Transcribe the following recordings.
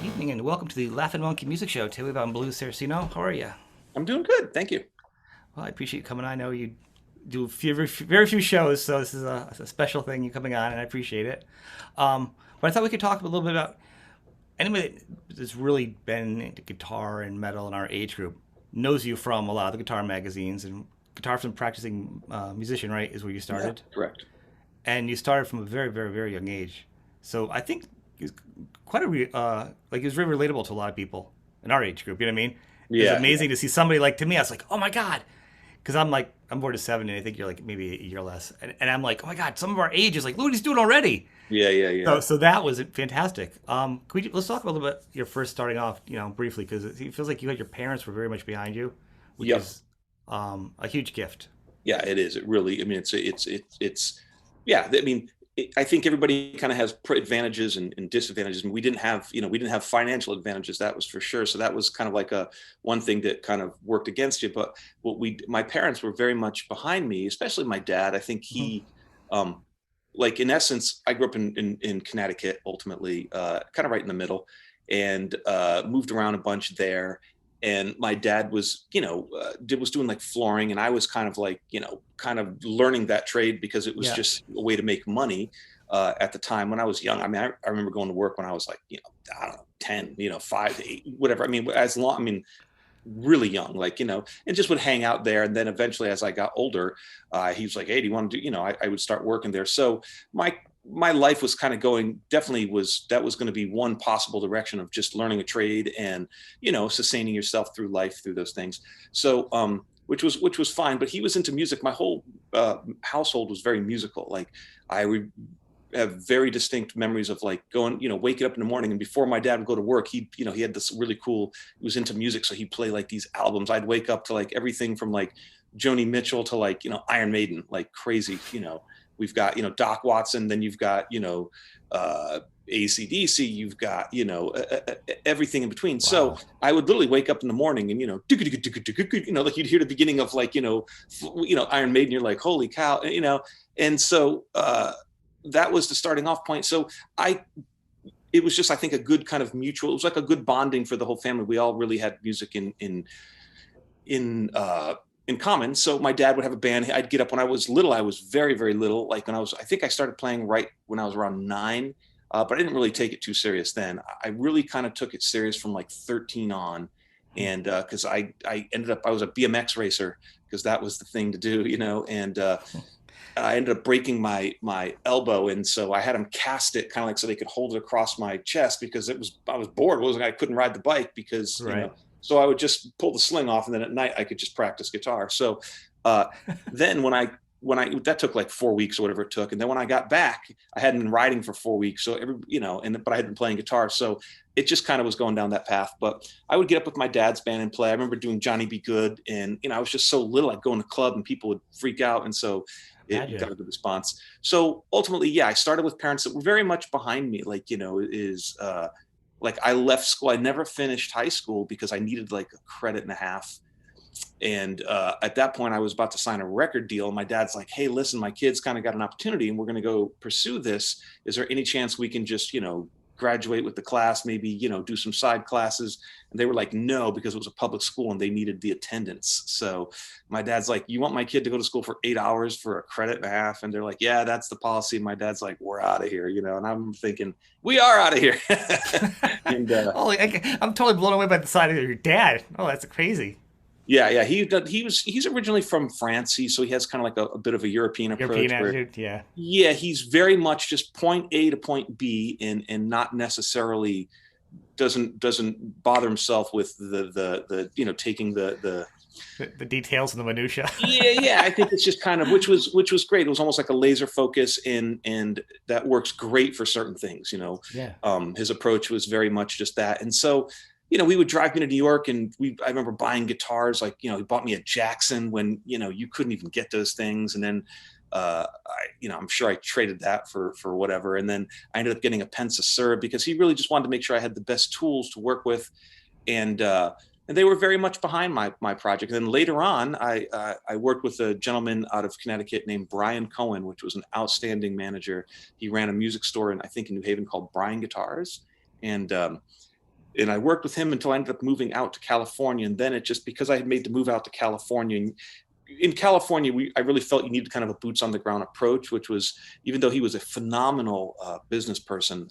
Evening and welcome to the Laughing Monkey Music Show. Today we're on Blues Saraceno. How are you? I'm doing good, thank you. Well, I appreciate you coming on. I know you do very few shows, so this is a special thing you coming on, and I appreciate it. But I thought we could talk a little bit about anybody that's really been into guitar and metal in our age group knows you from a lot of the guitar magazines, and guitar from practicing musician, right, is where you Yeah, started. correct. And you started from a very young age. So I think it's quite like it's very relatable to a lot of people in our age group. You know what I mean? It's Yeah, yeah, amazing to see somebody like to me. I was like, oh my god, because I'm born to seven, and I think you're like maybe a year less, and I'm like, oh my god, some of our age is like, look what he's doing already. yeah. So that was fantastic. Let's talk a little bit your first starting off, briefly, because it feels like you had your parents were very much behind you, which Yep. is a huge gift. Yeah, it is. It really. I mean, it's. Yeah, I mean, I think everybody kind of has advantages and disadvantages. And we didn't have financial advantages. That was for sure. So that was kind of like a one thing that kind of worked against you. But my parents were very much behind me, especially my dad. I think Mhm. um, like in essence, I grew up in Connecticut, ultimately, kind of right in the middle, and moved around a bunch there. And my dad was, was doing like flooring, and I was kind of like, kind of learning that trade because it was Yeah. just a way to make money at the time when I was young. I mean, I remember going to work when I was like, I don't know, 10, 5 to 8, whatever. I mean, I mean, really young, like, and just would hang out there. And then eventually, as I got older, he was like, hey, do you want to do, I would start working there. So my life was kind of going, definitely was, that was going to be one possible direction of just learning a trade and, sustaining yourself through life through those things. So, which was fine, but he was into music. My whole household was very musical. Like I would have very distinct memories of like going, waking up in the morning, and before my dad would go to work, he had this really cool, he was into music. So he'd play like these albums. I'd wake up to like everything from like Joni Mitchell to like, Iron Maiden, like crazy, we've got, Doc Watson, then you've got, ACDC, you've got, everything in between. So Wow. I would literally wake up in the morning and, like you'd hear the beginning of like, Iron Maiden, you're like, holy cow, and so, that was the starting off point. So it was just, I think, a good kind of mutual, it was like a good bonding for the whole family. We all really had music in common. So my dad would have a band. I'd get up when I was little. I was very little. Like I think I started playing right when I was around 9, but I didn't really take it too serious then. I really kind of took it serious from like 13 on. And because I ended up, I was a BMX racer because that was the thing to do, and I ended up breaking my elbow, and so I had them cast it kind of like so they could hold it across my chest because I was bored. It wasn't I couldn't ride the bike because Right. so I would just pull the sling off, and then at night I could just practice guitar. So uh, then when I that took like 4 weeks or whatever it took, and then when I got back, I hadn't been riding for 4 weeks, so but I had been playing guitar, so it just kind of was going down that path. But I would get up with my dad's band and play. I remember doing Johnny Be Good, and I was just so little. I'd go in the club and people would freak out, and so it got Imagine. a good response. So ultimately, yeah, I started with parents that were very much behind me. Like is like I left school. I never finished high school because I needed like a credit and a half. And at that point, I was about to sign a record deal. My dad's like, hey, listen, my kid's kind of got an opportunity and we're going to go pursue this. Is there any chance we can just, graduate with the class, maybe, do some side classes? And they were like, no, because it was a public school and they needed the attendance. So my dad's like, you want my kid to go to school for 8 hours for a credit and a half? And they're like, yeah, that's the policy. And my dad's like, we're out of here, and I'm thinking, we are out of here. and I'm totally blown away by the side of your dad. Oh, that's crazy. Yeah. He's originally from France. So he has kind of like a bit of a European European approach where, attitude. Yeah. yeah, he's very much just point A to point B, and not necessarily doesn't bother himself with the taking the The details and the minutia. yeah. I think it's just kind of, which was great. It was almost like a laser focus, and that works great for certain things. Yeah. His approach was very much just that. And so, we would drive me to New York, and I remember buying guitars. Like, he bought me a Jackson when, you couldn't even get those things. And then, I'm sure I traded that for whatever. And then I ended up getting a Pensa Sur because he really just wanted to make sure I had the best tools to work with. And, and they were very much behind my project. And then later on, I worked with a gentleman out of Connecticut named Brian Cohen, which was an outstanding manager. He ran a music store in, I think, in New Haven called Brian Guitars, and and I worked with him until I ended up moving out to California. And then it just, because I had made the move out to California, and in California, I really felt you needed kind of a boots on the ground approach, which was, even though he was a phenomenal business person,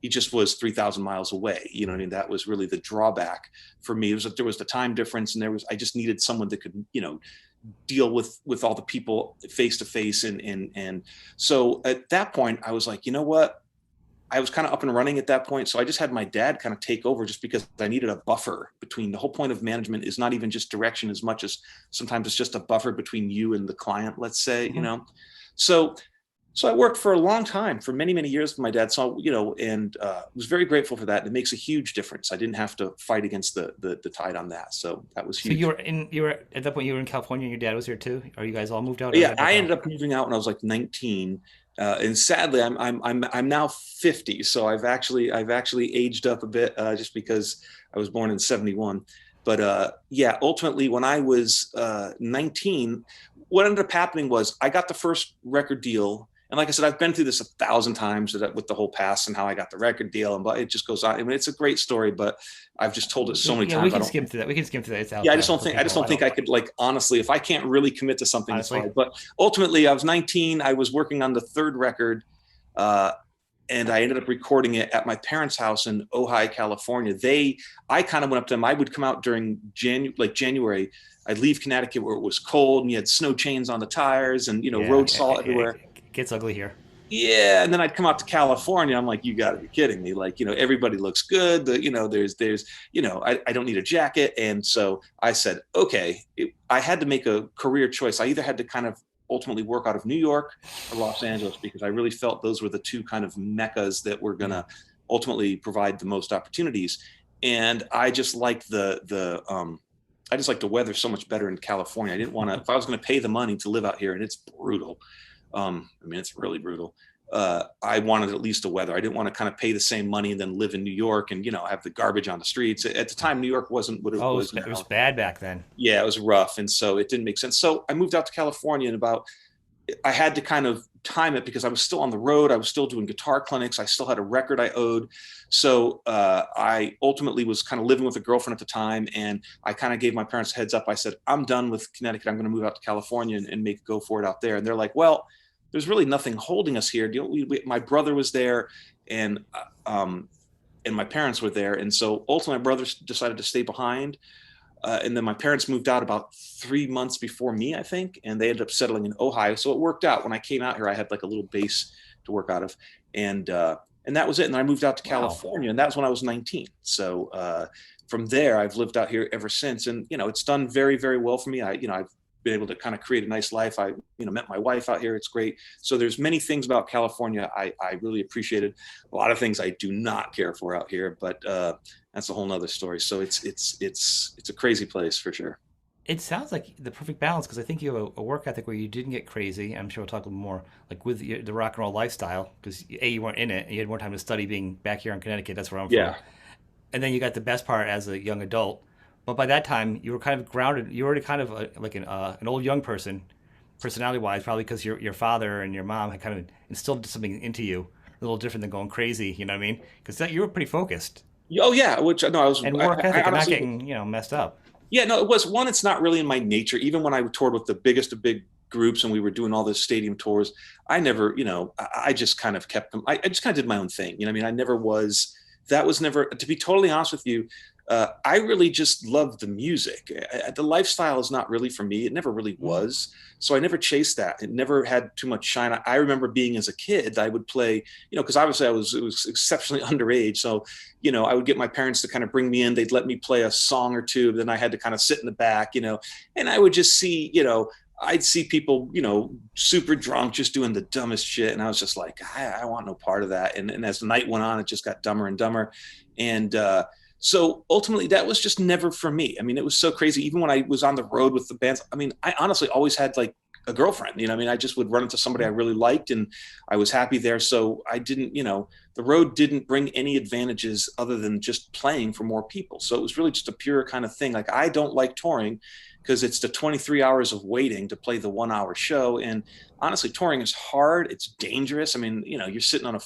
he just was 3,000 miles away. You know what I mean? That was really the drawback for me. It was that there was the time difference, and I just needed someone that could, deal with all the people face to face. And so at that point, I was like, you know what? I was kind of up and running at that point. So I just had my dad kind of take over, just because I needed a buffer between. The whole point of management is not even just direction as much as sometimes it's just a buffer between you and the client, let's say, So, so I worked for a long time, for many, many years with my dad. So, and was very grateful for that. It makes a huge difference. I didn't have to fight against the tide on that. So that was So huge. you were at that point you were in California and your dad was here too? Are you guys all moved out, or Yeah, how'd that I go? ended up moving out when I was like 19, and sadly, I'm now 50, so I've actually aged up a bit, just because I was born in '71. But yeah, ultimately, when I was 19, what ended up happening was I got the first record deal. And like I said, I've been through this 1,000 times with the whole past and how I got the record deal, and but it just goes on. I mean, it's a great story, but I've just told it so many Yeah, we times. I can don't skim through that. We can skim through that. It's out Yeah, I just there don't for think I just people. don't I think don't I could, like, honestly, if I can't really commit to something, it's honestly. hard. But ultimately, I was 19. I was working on the third record, uh, and I ended up recording it at my parents' house in Ojai, California. I kind of went up to them. I would come out during January. I'd leave Connecticut where it was cold and you had snow chains on the tires and Yeah, road salt everywhere. it gets ugly here. Yeah, and then I'd come out to California. I'm like, you got to be kidding me! Like, everybody looks good. I don't need a jacket, and so I said, okay. I had to make a career choice. I either had to kind of ultimately work out of New York or Los Angeles, because I really felt those were the two kind of meccas that were Mm. gonna ultimately provide the most opportunities. And I just liked the weather so much better in California. I didn't want to, if I was going to pay the money to live out here, and it's brutal. I mean, it's really brutal. I wanted at least the weather. I didn't want to kind of pay the same money and then live in New York and, have the garbage on the streets. At the time, New York wasn't what it Oh, was it was now. bad back then. Yeah, it was rough. And so it didn't make sense. So I moved out to California, and I had to kind of time it because I was still on the road. I was still doing guitar clinics. I still had a record I owed. So I ultimately was kind of living with a girlfriend at the time. And I kind of gave my parents a heads up. I said, I'm done with Connecticut. I'm going to move out to California and make go for it out there. And they're like, well, there's really nothing holding us here. My brother was there, and and my parents were there. And so ultimately my brother decided to stay behind. And then my parents moved out about 3 months before me, I think, and they ended up settling in Ohio. So it worked out. When I came out here, I had like a little base to work out of, and that was it. And then I moved out to Wow. California, and that was when I was 19. So from there, I've lived out here ever since, and it's done very, very well for me. I've been able to kind of create a nice life. I met my wife out here. It's great. So there's many things about California I really appreciated. A lot of things I do not care for out here, but that's a whole nother story. So it's a crazy place for sure. It sounds like the perfect balance because I think you have a work ethic where you didn't get crazy. I'm sure we'll talk a little more like with the rock and roll lifestyle because A, you weren't in it and you had more time to study being back here in Connecticut. That's where I'm from. Yeah. And then you got the best part as a young adult. But by that time, you were kind of grounded. You were already kind of like an old young person, personality wise, probably because your father and your mom had kind of instilled something into you, a little different than going crazy. You know what I mean? Because you were pretty focused Oh yeah. Which no, and work I ethic and not honestly, getting messed up. yeah, no, it was one. It's not really in my nature. Even when I toured with the biggest of big groups and we were doing all this stadium tours, I never, I just kind of kept them. I just kind of did my own thing. I mean, I never was. That was never. To be totally honest with you, I really just loved the music. The lifestyle is not really for me. It never really Mm. was. So I never chased that. It never had too much shine. I remember being as a kid, I would play, because obviously it was exceptionally underage. So, I would get my parents to kind of bring me in. They'd let me play a song or two. Then I had to kind of sit in the back, and I would just see, I'd see people, super drunk, just doing the dumbest shit. And I was just like, I want no part of that. And as the night went on, it just got dumber and dumber. And, so ultimately, that was just never for me. I mean, it was so crazy. Even when I was on the road with the bands, I mean, I honestly always had like a girlfriend. I mean, I just would run into somebody I really liked, and I was happy there. So I didn't, the road didn't bring any advantages other than just playing for more people. So it was really just a pure kind of thing. Like, I don't like touring because it's the 23 hours of waiting to play the 1 hour show. And honestly, touring is hard. It's dangerous. I mean, you're sitting on a,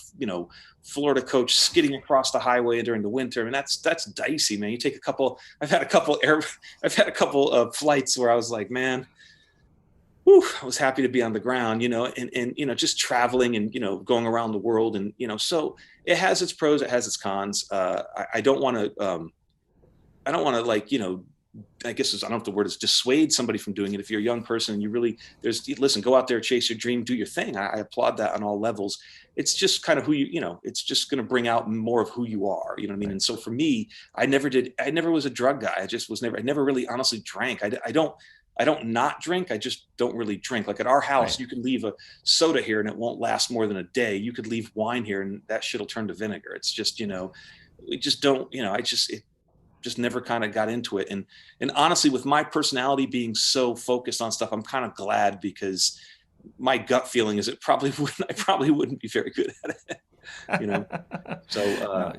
Florida coach skidding across the highway during the winter. I mean, that's dicey, man. You take I've had a couple of flights where I was like, man, whew, I was happy to be on the ground, and just traveling and, going around the world. And, so it has its pros, it has its cons. I don't want to, like, I guess I don't know if the word is dissuade somebody from doing it. If you're a young person and you really, listen, go out there, chase your dream, do your thing. I applaud that on all levels. It's just kind of who it's just going to bring out more of who you are, you know what I mean? Right. And so for me, I never was a drug guy. I never really honestly drank. I don't not drink. I just don't really drink. Like at our house, right. You can leave a soda here and it won't last more than a day. You could leave wine here and that shit'll turn to vinegar. It's just, we just don't, it just never kind of got into it. And honestly, with my personality being so focused on stuff, I'm kind of glad, because my gut feeling is I probably wouldn't be very good at it, So,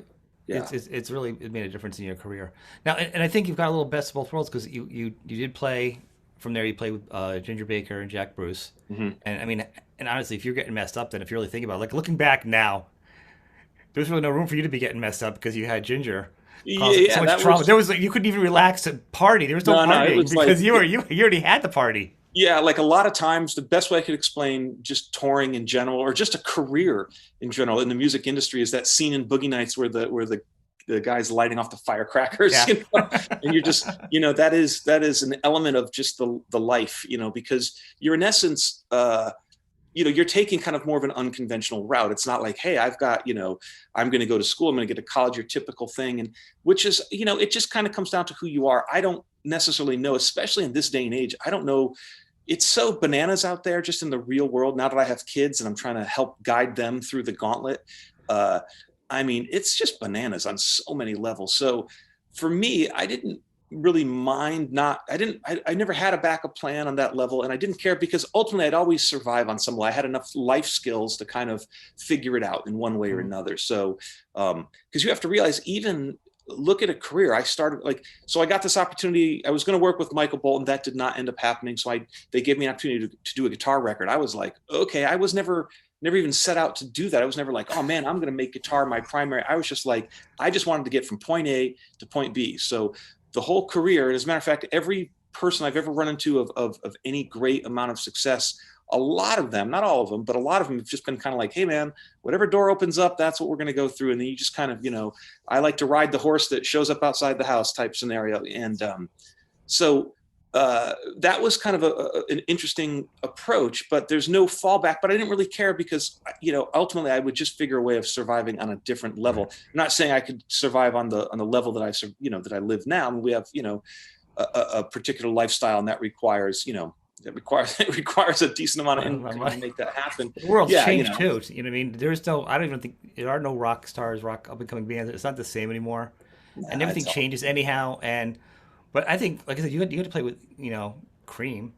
yeah. It's really, it made a difference in your career. Now, and I think you've got a little best of both worlds, because you did play from there. You played with Ginger Baker and Jack Bruce. Mm-hmm. And I mean, and honestly, if you're getting messed up, then if you really think about it, like looking back now, there's really no room for you to be getting messed up because you had Ginger. Yeah, so much trauma. There was you couldn't even relax at party. There was no party because like, you already had the party. Yeah, like a lot of times, the best way I could explain just touring in general, or just a career in general in the music industry, is that scene in Boogie Nights where the guy's lighting off the firecrackers. Yeah. And you're just, that is an element of just the life, because you're in essence, you're taking kind of more of an unconventional route. It's not like, hey, I've got, I'm going to go to school, I'm going to get to college, your typical thing. And which is, it just kind of comes down to who you are. I don't necessarily know, especially in this day and age, I don't know. It's so bananas out there just in the real world. Now that I have kids and I'm trying to help guide them through the gauntlet. I mean, it's just bananas on so many levels. So for me, I didn't really mind I never had a backup plan on that level, and I didn't care, because ultimately I'd always survive on some level. I had enough life skills to kind of figure it out in one way or another. So because you have to realize, even look at a career, I started so I got this opportunity. I was going to work with Michael Bolton. That did not end up happening. So they gave me an opportunity to do a guitar record. I was like, okay, I was never even set out to do that. I was never like, oh man, I'm going to make guitar my primary. I was just like, I just wanted to get from point A to point B. So the whole career, and as a matter of fact, every person I've ever run into of any great amount of success, a lot of them, not all of them, but a lot of them have just been kind of like, hey man, whatever door opens up, that's what we're going to go through. And then you just kind of, I like to ride the horse that shows up outside the house type scenario. And so that was kind of an interesting approach, but there's no fallback. But I didn't really care, because ultimately I would just figure a way of surviving on a different level. I'm not saying I could survive on the level that that I live now. I mean, we have a particular lifestyle, and that requires it requires a decent amount of income to make that happen. The world's changed too. You know what I mean? There's I don't even think there are no rock stars, up and coming bands. It's not the same anymore, and everything changes anyhow. But I think, like I said, you had to play with, Cream,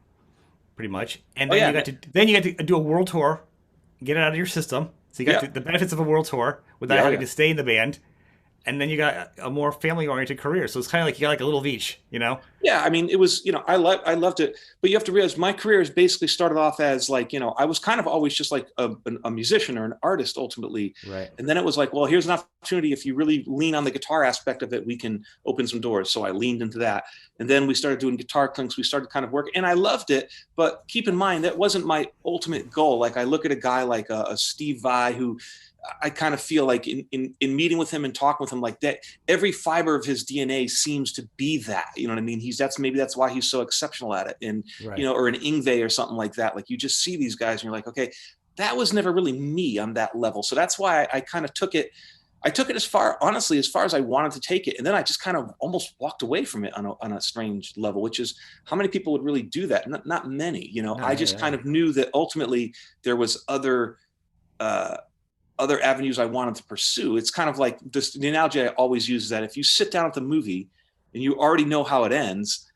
pretty much, and then you got to do a world tour, get it out of your system. So you got the benefits of a world tour without having to stay in the band, and then you got a more family-oriented career. So it's kind of like you got like a little of each, Yeah, I mean, it was, I loved it, but you have to realize my career has basically started off as like, I was kind of always just like a musician or an artist ultimately. Right. And then it was like, well, here's an opportunity. If you really lean on the guitar aspect of it, we can open some doors. So I leaned into that. And then we started doing guitar clinks. We started kind of work, and I loved it. But keep in mind, that wasn't my ultimate goal. Like, I look at a guy like a Steve Vai, who I kind of feel like in meeting with him and talking with him, like that, every fiber of his DNA seems to be that, you know what I mean? That's why he's so exceptional at it. And, right. Or an Ingve or something like that. Like, you just see these guys and you're like, okay, that was never really me on that level. So that's why I kind of took it as far as I wanted to take it. And then I just kind of almost walked away from it on a strange level, which is, how many people would really do that? Not many, I just kind of knew that ultimately there was other avenues I wanted to pursue. It's kind of like the analogy I always use is that if you sit down at the movie and you already know how it ends,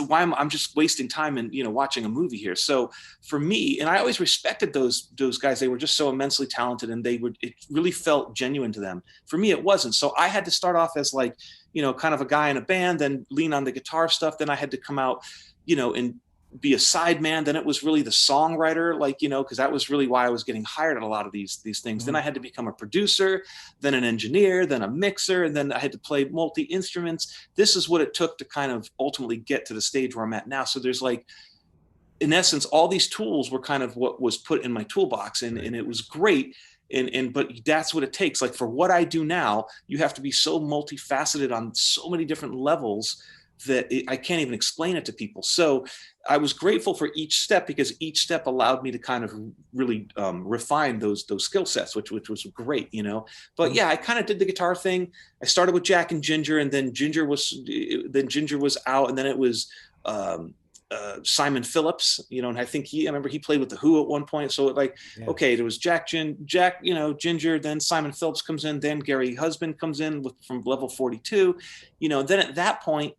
why I'm just wasting time and, watching a movie here. So for me, and I always respected those guys, they were just so immensely talented, and it really felt genuine to them. For me, it wasn't. So I had to start off as like, kind of a guy in a band, then lean on the guitar stuff. Then I had to come out, and be a side man. Then it was really the songwriter, like, because that was really why I was getting hired at a lot of these things. Mm-hmm. Then I had to become a producer, then an engineer, then a mixer, and then I had to play multi instruments. This is what it took to kind of ultimately get to the stage where I'm at now. So there's like, in essence, all these tools were kind of what was put in my toolbox, and it was great. But that's what it takes. Like for what I do now, you have to be so multifaceted on so many different levels that I can't even explain it to people. So I was grateful for each step, because each step allowed me to kind of really refine those skill sets, which was great, But yeah, I kind of did the guitar thing. I started with Jack and Ginger, and then Ginger was out, and then it was Simon Phillips, and I think I remember he played with the Who at one point. So okay, it was Jack, Ginger, then Simon Phillips comes in, then Gary Husband comes in from Level 42, then at that point,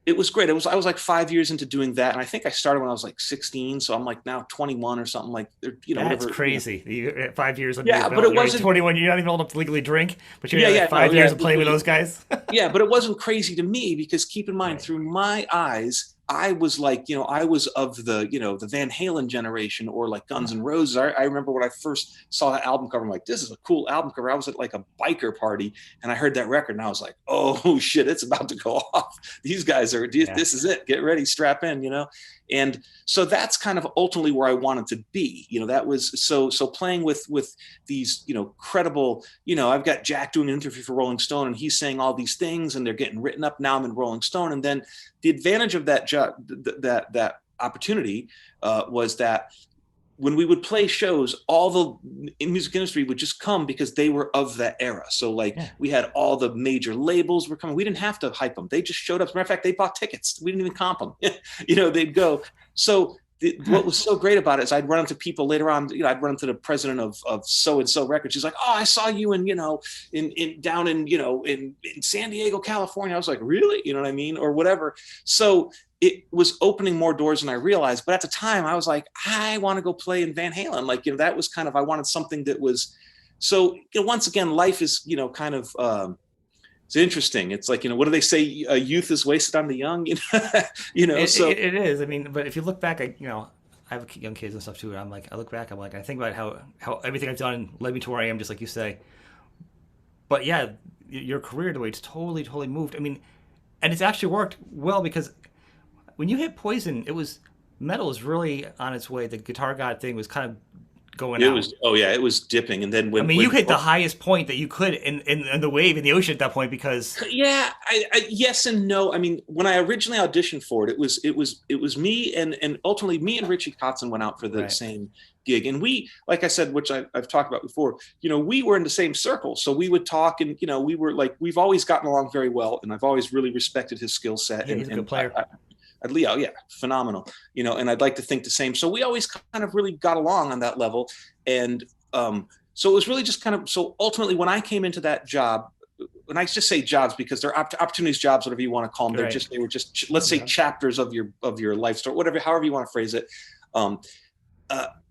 it was great. I was like 5 years into doing that, and I think I started when I was like 16, so I'm like now 21 or something, like, that's whatever, crazy. 5 years under your belt, but it wasn't 21. You're not even old enough to legally drink, but you're like 5 years of playing with those guys. Yeah, but it wasn't crazy to me, because keep in mind, through my eyes, I was like, I was of the, the Van Halen generation, or like Guns N' Roses. I remember when I first saw that album cover, I'm like, this is a cool album cover. I was at like a biker party, and I heard that record, and I was like, oh shit, it's about to go off. These guys this is it. Get ready, strap in, And so that's kind of ultimately where I wanted to be. That was so playing with these, credible, I've got Jack doing an interview for Rolling Stone, and he's saying all these things, and they're getting written up. Now I'm in Rolling Stone. And then the advantage of that job, that opportunity was that when we would play shows, all the music industry would just come because they were of that era. So we had all the major labels were coming. We didn't have to hype them. They just showed up. As a matter of fact, they bought tickets. We didn't even comp them. They'd go. So what was so great about it is I'd run into people later on. I'd run into the president of so-and-so records. She's like, oh, I saw you in down in San Diego, California. I was like, really? You know what I mean? Or whatever. So it was opening more doors than I realized. But at the time I was like, I want to go play in Van Halen. Like, that was kind of, I wanted something that was, so, once again, life is, kind of, it's interesting. It's like, what do they say? Youth is wasted on the young, so it is. I mean, but if you look back, I have young kids and stuff too. And I look back, I think about how everything I've done led me to where I am, just like you say. But yeah, your career, the way it's totally moved. I mean, and it's actually worked well, because when you hit Poison, metal was really on its way. The Guitar God thing was kind of going out. It was dipping. And then when you hit the highest point that you could in the wave in the ocean at that point, because I yes and no. I mean, when I originally auditioned for it, it was me and ultimately me and Richie Kotzen went out for the same gig. And we, like I said, which I've talked about before, we were in the same circle. So we would talk, and we were like, we've always gotten along very well, and I've always really respected his skill set. Yeah, he's a good player. Leo, yeah, phenomenal. And I'd like to think the same. So we always kind of really got along on that level. And so it was really just kind of, so ultimately when I came into that job, and I just say jobs because they're opportunities, jobs, whatever you want to call them. They were just, let's say, chapters of your life story, however you want to phrase it.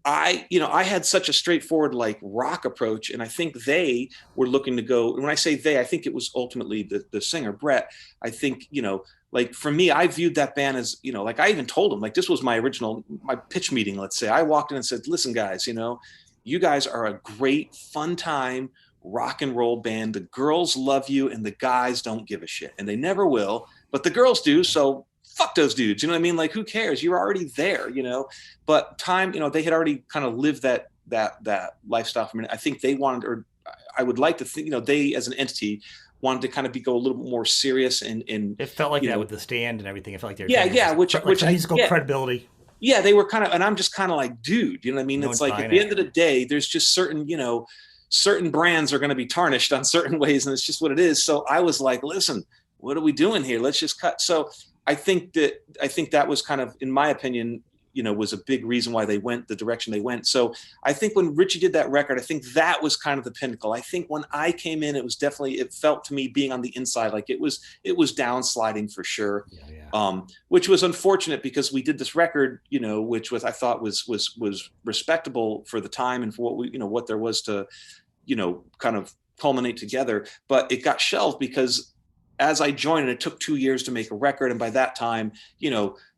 I had such a straightforward rock approach, and I think they were looking to go. And when I say they, I think it was ultimately the singer Brett. I think for me, I viewed that band as I even told them this was my pitch meeting. Let's say I walked in and said, "Listen, guys, you guys are a great fun time rock and roll band. The girls love you, and the guys don't give a shit, and they never will. But the girls do. So." Fuck those dudes. You know what I mean? Who cares? You're already there, but time, they had already kind of lived that lifestyle for me. I think they wanted, or I would like to think, they as an entity wanted to kind of go a little bit more serious and it felt like that with the stand and everything. It felt like they're which musical credibility. Yeah, they were kind of, and I'm just kind of like, dude, you know what I mean? It's at the end of the day, there's just certain brands are going to be tarnished on certain ways, and it's just what it is. So I was like, listen, what are we doing here? Let's just cut. So I think that was kind of, in my opinion, was a big reason why they went the direction they went. So I think when Richie did that record, I think that was kind of the pinnacle. I think when I came in, it felt to me, being on the inside, like it was downsliding for sure. Yeah, yeah. Which was unfortunate because we did this record, which was, I thought was respectable for the time and for what what there was to, kind of culminate together. But it got shelved because as I joined, and it took 2 years to make a record, and by that time,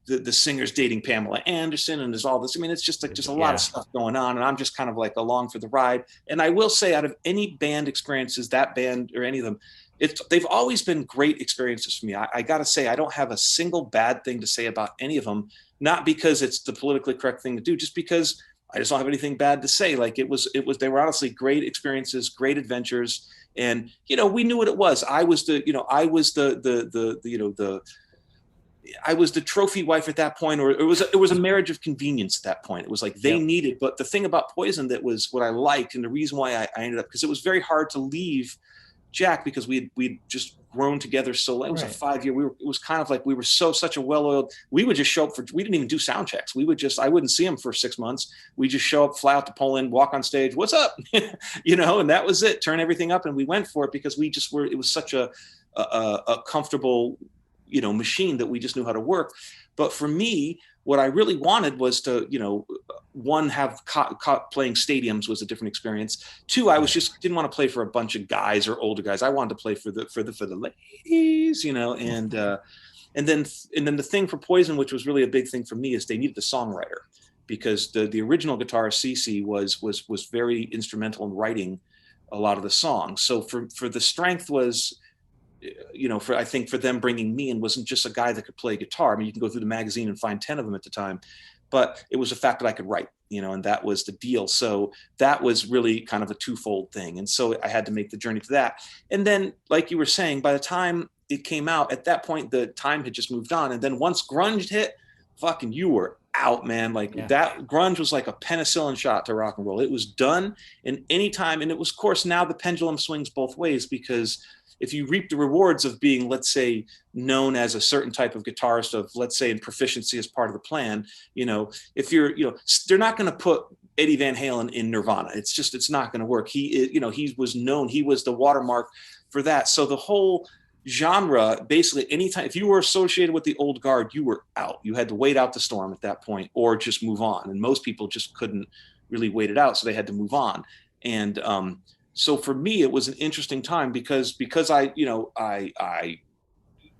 the singer's dating Pamela Anderson, and there's all this. I mean, it's just like just a lot of stuff going on, and I'm just kind of like along for the ride. And I will say, out of any band experiences, that band or any of them, they've always been great experiences for me. I got to say, I don't have a single bad thing to say about any of them. Not because it's the politically correct thing to do, just because I just don't have anything bad to say. Like they were honestly great experiences, great adventures. And, we knew what it was. I was the trophy wife at that point, or it was a marriage of convenience at that point. It was like they needed, but the thing about Poison that was what I liked, and the reason why I ended up, because it was very hard to leave Jack, because we'd just grown together so late. It was a 5-year. It was kind of like we were such a well-oiled. We would just show up we didn't even do sound checks. I wouldn't see him for 6 months. We just show up, fly out to Poland, walk on stage. What's up? And that was it. Turn everything up, and we went for it because we just were. It was such a comfortable, machine that we just knew how to work. But for me, what I really wanted was to, one, have playing stadiums was a different experience. Two, I didn't want to play for a bunch of guys or older guys. I wanted to play for the ladies, and then the thing for Poison, which was really a big thing for me, is they needed a songwriter, because the original guitarist Cece was very instrumental in writing a lot of the songs. So for the strength was, I think for them bringing me in wasn't just a guy that could play guitar. I mean, you can go through the magazine and find 10 of them at the time, but it was the fact that I could write, and that was the deal. So that was really kind of a twofold thing. And so I had to make the journey to that. And then, like you were saying, by the time it came out, at that point, the time had just moved on. And then once grunge hit, fucking, you were out, man. That grunge was like a penicillin shot to rock and roll. It was done. And anytime, and it was, of course, now the pendulum swings both ways, because if you reap the rewards of being, let's say, known as a certain type of guitarist, of, let's say, in proficiency as part of the plan, if you're, they're not going to put Eddie Van Halen in Nirvana. It's not going to work. He was known. He was the watermark for that. So the whole genre, basically, anytime, if you were associated with the old guard, you were out. You had to wait out the storm at that point, or just move on. And most people just couldn't really wait it out, so they had to move on. And, so for me, it was an interesting time because I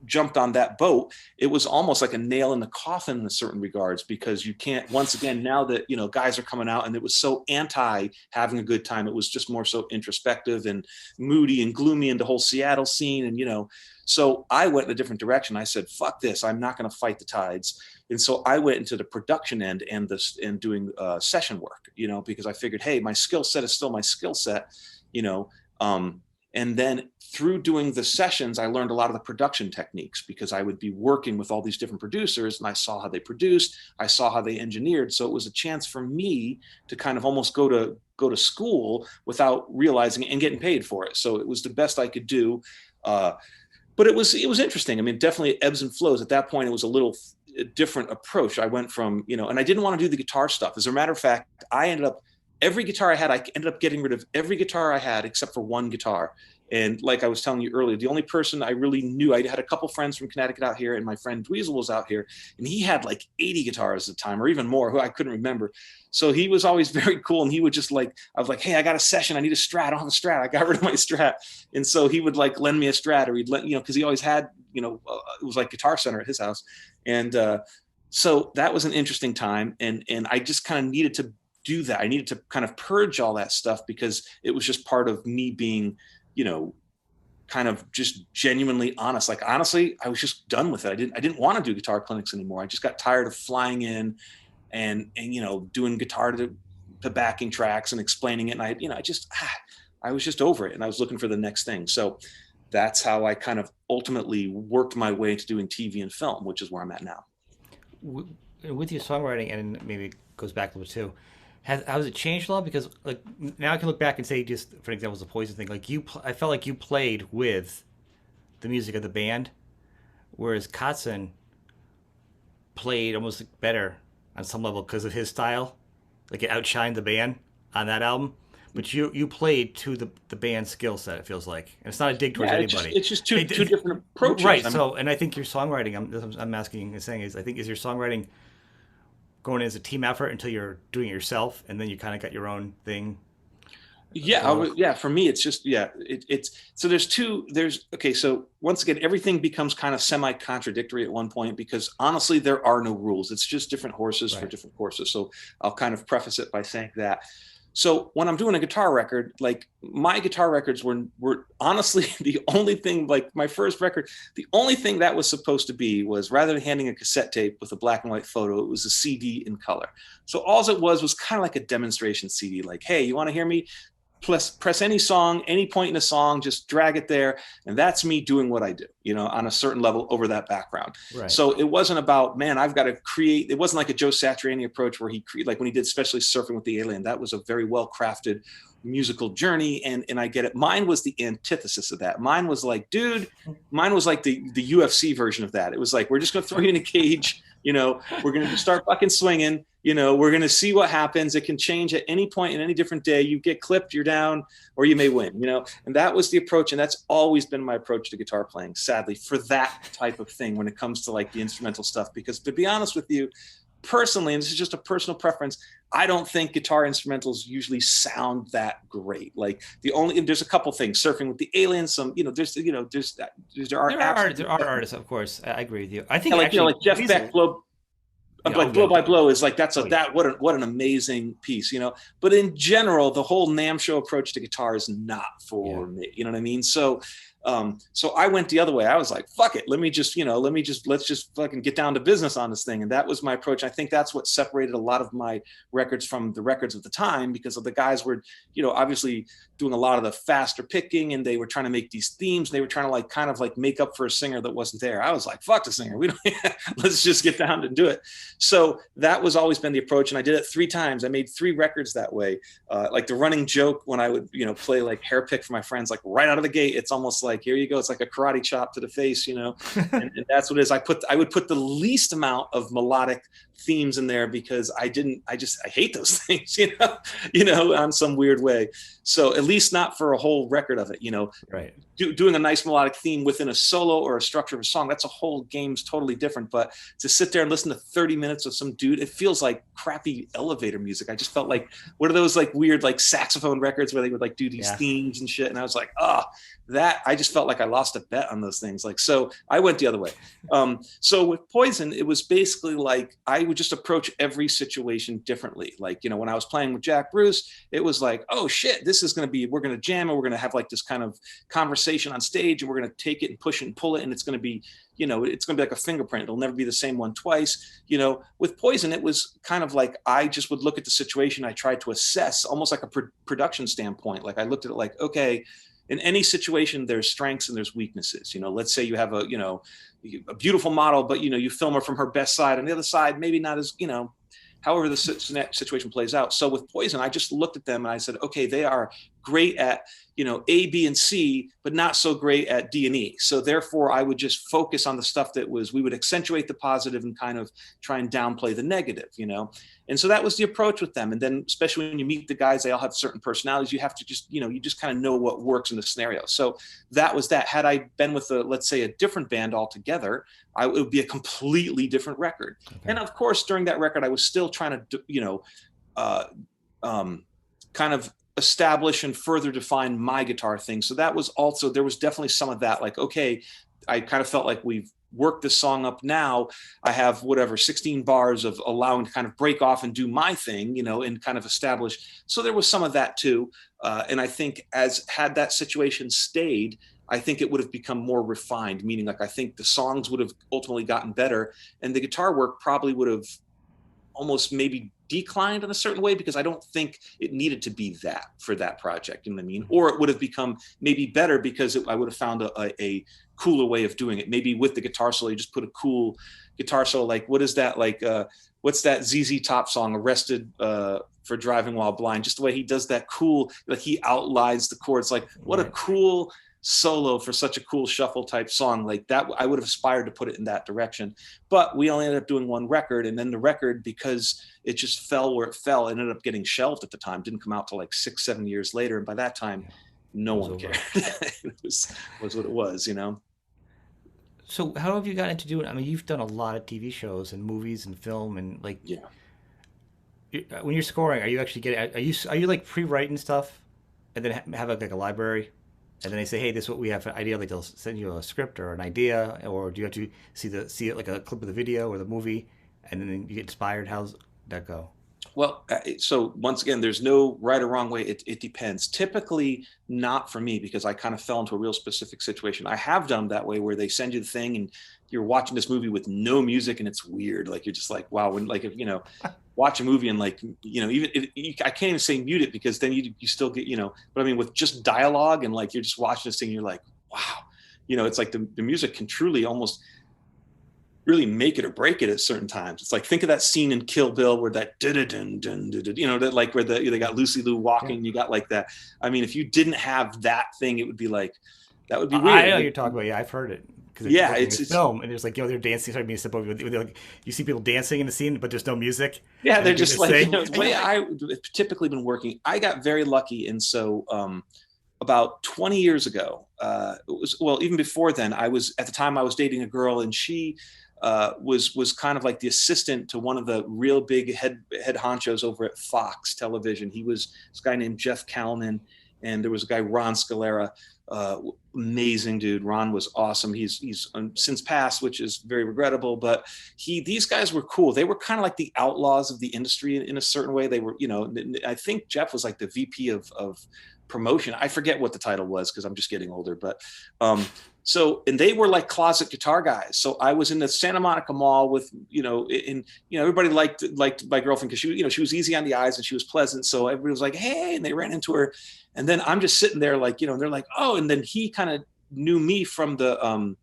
jumped on that boat. It was almost like a nail in the coffin in certain regards, because you can't, once again, now that, guys are coming out, and it was so anti having a good time. It was just more so introspective and moody and gloomy, and the whole Seattle scene. And, so I went in a different direction. I said, fuck this. I'm not going to fight the tides. And so I went into the production end and doing session work, because I figured, hey, my skill set is still my skill set. And then through doing the sessions, I learned a lot of the production techniques, because I would be working with all these different producers, and I saw how they produced, I saw how they engineered. So it was a chance for me to kind of almost go to school without realizing it, and getting paid for it. So it was the best I could do. But it was interesting. I mean, definitely ebbs and flows. At that point, it was a little different approach. I went from, and I didn't want to do the guitar stuff. As a matter of fact, I ended up getting rid of every guitar I had except for one guitar. And like I was telling you earlier, the only person I really knew, I had a couple friends from Connecticut out here, and my friend Dweezil was out here, and he had like 80 guitars at the time, or even more, who I couldn't remember. So he was always very cool. And he would just I was like, hey, I got a session. I need a Strat. I don't have a Strat. I got rid of my Strat. And so he would lend me a Strat, or he'd because he always had, it was like Guitar Center at his house. And so that was an interesting time. And I just kind of needed to do that. I needed to kind of purge all that stuff, because it was just part of me being, kind of just genuinely honest. Like, honestly, I was just done with it. I didn't want to do guitar clinics anymore. I just got tired of flying in and doing guitar to backing tracks and explaining it. And I was just over it, and I was looking for the next thing. So that's how I kind of ultimately worked my way to doing TV and film, which is where I'm at now. With your songwriting, and maybe it goes back a little too, has it changed a lot? Because now I can look back and say, just for example, the Poison thing, I felt like you played with the music of the band, whereas Kotzen played almost better on some level because of his style. Like it outshined the band on that album. But you played to the band's skill set. It feels like, and it's not a dig towards Yeah, it's just anybody. it's just two different approaches. Right. I mean, So, and I think your songwriting, I'm asking and saying is, I think is your songwriting going in as a team effort until you're doing it yourself, and then you kind of got your own thing. yeah, yeah. For me, it's just it's so there's okay. So once again, everything becomes kind of semi-contradictory at one point because honestly, there are no rules. It's just different horses for Right. different courses. So I'll kind of preface it by saying that. So when I'm doing a guitar record, like my guitar records were honestly the only thing, like my first record, the only thing that was supposed to be was rather than handing a cassette tape with a black and white photo, it was a CD in color. So all it was kind of like a demonstration CD, like, hey, you want to hear me? Press any song, any point in a song, just drag it there. And that's me doing what I do, on a certain level over that background. Right. So it wasn't about, man, I've got to create. It wasn't like a Joe Satriani approach where like when he did, especially Surfing with the Alien, that was a very well crafted musical journey. And I get it. Mine was the antithesis of that. Mine was like, dude, mine was like the UFC version of that. It was like, we're just going to throw you in a cage. We're going to start fucking swinging. We're going to see what happens. It can change at any point in any different day. You get clipped, you're down, or you may win, and that was the approach. And that's always been my approach to guitar playing, sadly, for that type of thing when it comes to like the instrumental stuff. Because to be honest with you, personally, and this is just a personal preference, I don't think guitar instrumentals usually sound that great. Like there's a couple things, Surfing with the Alien, some, there are artists, of course. I agree with you. I think like, actually, like Jeff Beck, Blow by Blow is like what an amazing piece, But in general, the whole NAMM show approach to guitar is not for me. You know what I mean? So I went the other way. I was like, fuck it. Let's just fucking get down to business on this thing. And that was my approach. I think that's what separated a lot of my records from the records of the time, because of the guys were, obviously doing a lot of the faster picking, and they were trying to make these themes. They were trying to kind of make up for a singer that wasn't there. I was like, fuck the singer. Let's just get down to do it. So that was always been the approach. And I did it 3 times. I made 3 records that way. Like the running joke when I would, play like hair pick for my friends, like right out of the gate, it's almost like, here you go. It's like a karate chop to the face, and that's what it is. I would put the least amount of melodic themes in there because I hate those things, on some weird way. So at least not for a whole record of it, right. Doing a nice melodic theme within a solo or a structure of a song, that's a whole game's totally different. But to sit there and listen to 30 minutes of some dude, it feels like crappy elevator music. I just felt like, what are those like weird, like saxophone records where they would like do these themes and shit. And I was like, that I just felt like I lost a bet on those things. Like, so I went the other way. So with Poison, it was basically like, I would just approach every situation differently. Like, when I was playing with Jack Bruce, it was like, oh shit, we're going to jam and we're going to have like this kind of conversation on stage, and we're going to take it and push it and pull it. And it's going to be, it's going to be like a fingerprint. It'll never be the same one twice. With Poison, it was kind of like, I just would look at the situation. I tried to assess almost like a production standpoint. Like I looked at it like, okay, in any situation, there's strengths and there's weaknesses. Let's say you have a beautiful model, but you film her from her best side, and the other side maybe not as, however the situation plays out. So with Poison, I just looked at them and I said, okay, they are great at, A, B, and C, but not so great at D and E. So therefore I would just focus on the stuff we would accentuate the positive and kind of try and downplay the negative, And so that was the approach with them. And then especially when you meet the guys, they all have certain personalities. You have to just, you just kind of know what works in the scenario. So that was that. Had I been with let's say a different band altogether, it would be a completely different record. Okay. And of course, during that record, I was still trying to, kind of establish and further define my guitar thing. So that was also, there was definitely some of that, like, okay, I kind of felt like we've worked this song up. Now I have 16 bars of allowing to kind of break off and do my thing, and kind of establish. So there was some of that too. And I think had that situation stayed, I think it would have become more refined, meaning like, I think the songs would have ultimately gotten better, and the guitar work probably would have almost maybe declined in a certain way, because I don't think it needed to be that for that project. You know what I mean? Or it would have become maybe better because I would have found a cooler way of doing it. Maybe with the guitar solo, you just put a cool guitar solo. Like, what is that? Like, what's that ZZ Top song, Arrested for Driving While Blind? Just the way he does that cool, like he outlines the chords. Like, what a cool solo for such a cool shuffle type song like that. I would have aspired to put it in that direction, but we only ended up doing one record. And then the record, because it just fell where it fell, ended up getting shelved at the time. Didn't come out till like 6, 7 years later. And by that time, Yeah, no it was one over. cared. It was what it was, you know? So how have you gotten into doing? I mean, you've done a lot of TV shows and movies and film and like Yeah. when you're scoring, are you actually getting? Are you like pre-writing stuff, and then have like a library, and then they say, hey, this is what we have an idea. Like they'll send you a script or an idea, or do you have to see it like a clip of the video or the movie, and then you get inspired? How's that go? Well, so once again, there's no right or wrong way. It depends. Typically, not for me because I kind of fell into a real specific situation. I have done that way where they send you the thing and you're watching this movie with no music and it's weird. Like you're just like, wow. When like if watch a movie and like even I can't even say mute it because then you still get But I mean with just dialogue and like you're just watching this thing, you're like, wow. It's like the music can truly almost really make it or break it at certain times. It's like think of that scene in Kill Bill where that that like where they got Lucy Liu Yeah. walking. You got like that. I mean, if you didn't have that thing, it would be like that would be I weird. know Like, you're talking about. Yeah, I've heard it because it's yeah, working it's in it's film, and there's like they're dancing. Sorry, me step over. Like, you see people dancing in the scene, but there's no music, yeah. and they're They're doing just this like thing, the and you're way like, I typically been working. I got very lucky, and so about 20 years ago, even before then, at the time I was dating a girl, and she was kind of like the assistant to one of the real big head honchos over at Fox Television. He was this guy named Jeff Kalman, and there was a guy Ron Scalera, uh, amazing dude. Ron was awesome. He's since passed, which is very regrettable. But these guys were cool. They were kind of like the outlaws of the industry in a certain way. They were, I think Jeff was like the VP of promotion. I forget what the title was because I'm just getting older. But and they were like closet guitar guys. So I was in the Santa Monica Mall with, everybody liked my girlfriend because she was easy on the eyes and she was pleasant. So everybody was like, hey, and they ran into her. And then I'm just sitting there like, and they're like, oh, and then he kind of knew me from the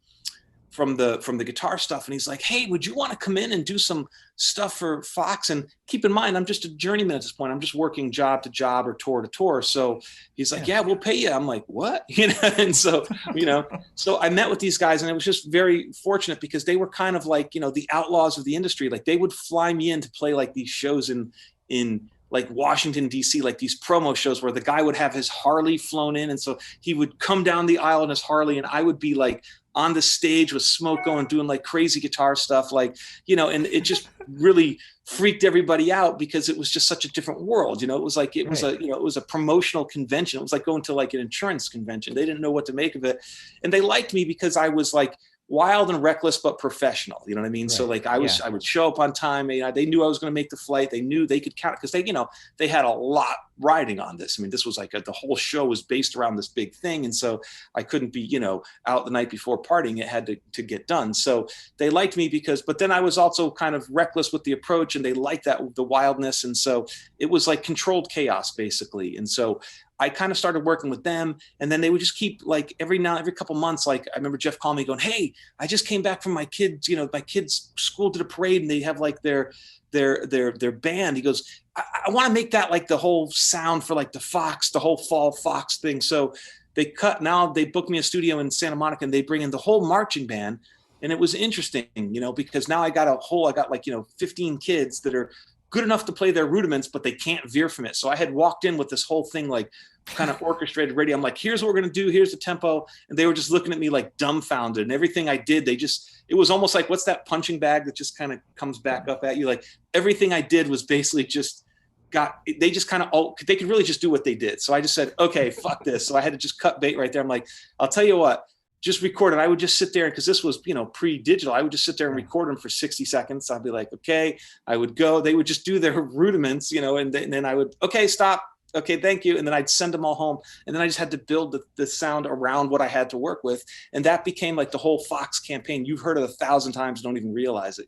guitar stuff. And he's like, hey, would you want to come in and do some stuff for Fox? And keep in mind, I'm just a journeyman at this point. I'm just working job to job or tour to tour. So he's like, yeah, yeah, we'll pay you. I'm like, what? And so, so I met with these guys and it was just very fortunate because they were kind of like, the outlaws of the industry. Like they would fly me in to play like these shows in like Washington, D.C., like these promo shows where the guy would have his Harley flown in. And so he would come down the aisle in his Harley and I would be like on the stage with smoke going, doing like crazy guitar stuff, like, and it just really freaked everybody out because it was just such a different world. It was like, it was right, it was a promotional convention. It was like going to like an insurance convention. They didn't know what to make of it. And they liked me because I was like, wild and reckless, but professional. You know what I mean? So right, like I yeah, would show up on time. They knew I was going to make the flight. They knew they could count because they had a lot riding on this. I mean, this was like the whole show was based around this big thing. And so I couldn't be, out the night before partying. It had to get done. So they liked me but then I was also kind of reckless with the approach and they liked the wildness. And so it was like controlled chaos basically. And so I kind of started working with them and then they would just keep like every couple months. Like I remember Jeff calling me going, hey, I just came back from my kids, my kids' school did a parade and they have like their band. He goes, I want to make that like the whole sound for like the whole fall Fox thing. So now they booked me a studio in Santa Monica and they bring in the whole marching band. And it was interesting, because now I got 15 kids that are good enough to play their rudiments, but they can't veer from it. So I had walked in with this whole thing, like kind of orchestrated ready. I'm like, here's what we're going to do. Here's the tempo. And they were just looking at me like dumbfounded and everything I did. It was almost like, what's that punching bag that just kind of comes back up at you? Like everything I did was basically they could really just do what they did. So I just said, okay, fuck this. So I had to just cut bait right there. I'm like, I'll tell you what, just record it. I would just sit there because this was, pre-digital. I would just sit there and record them for 60 seconds. I'd be like, okay, I would go, they would just do their rudiments, and then I would, okay, stop. Okay, thank you. And then I'd send them all home. And then I just had to build the sound around what I had to work with. And that became like the whole Fox campaign. You've heard it 1,000 times, don't even realize it,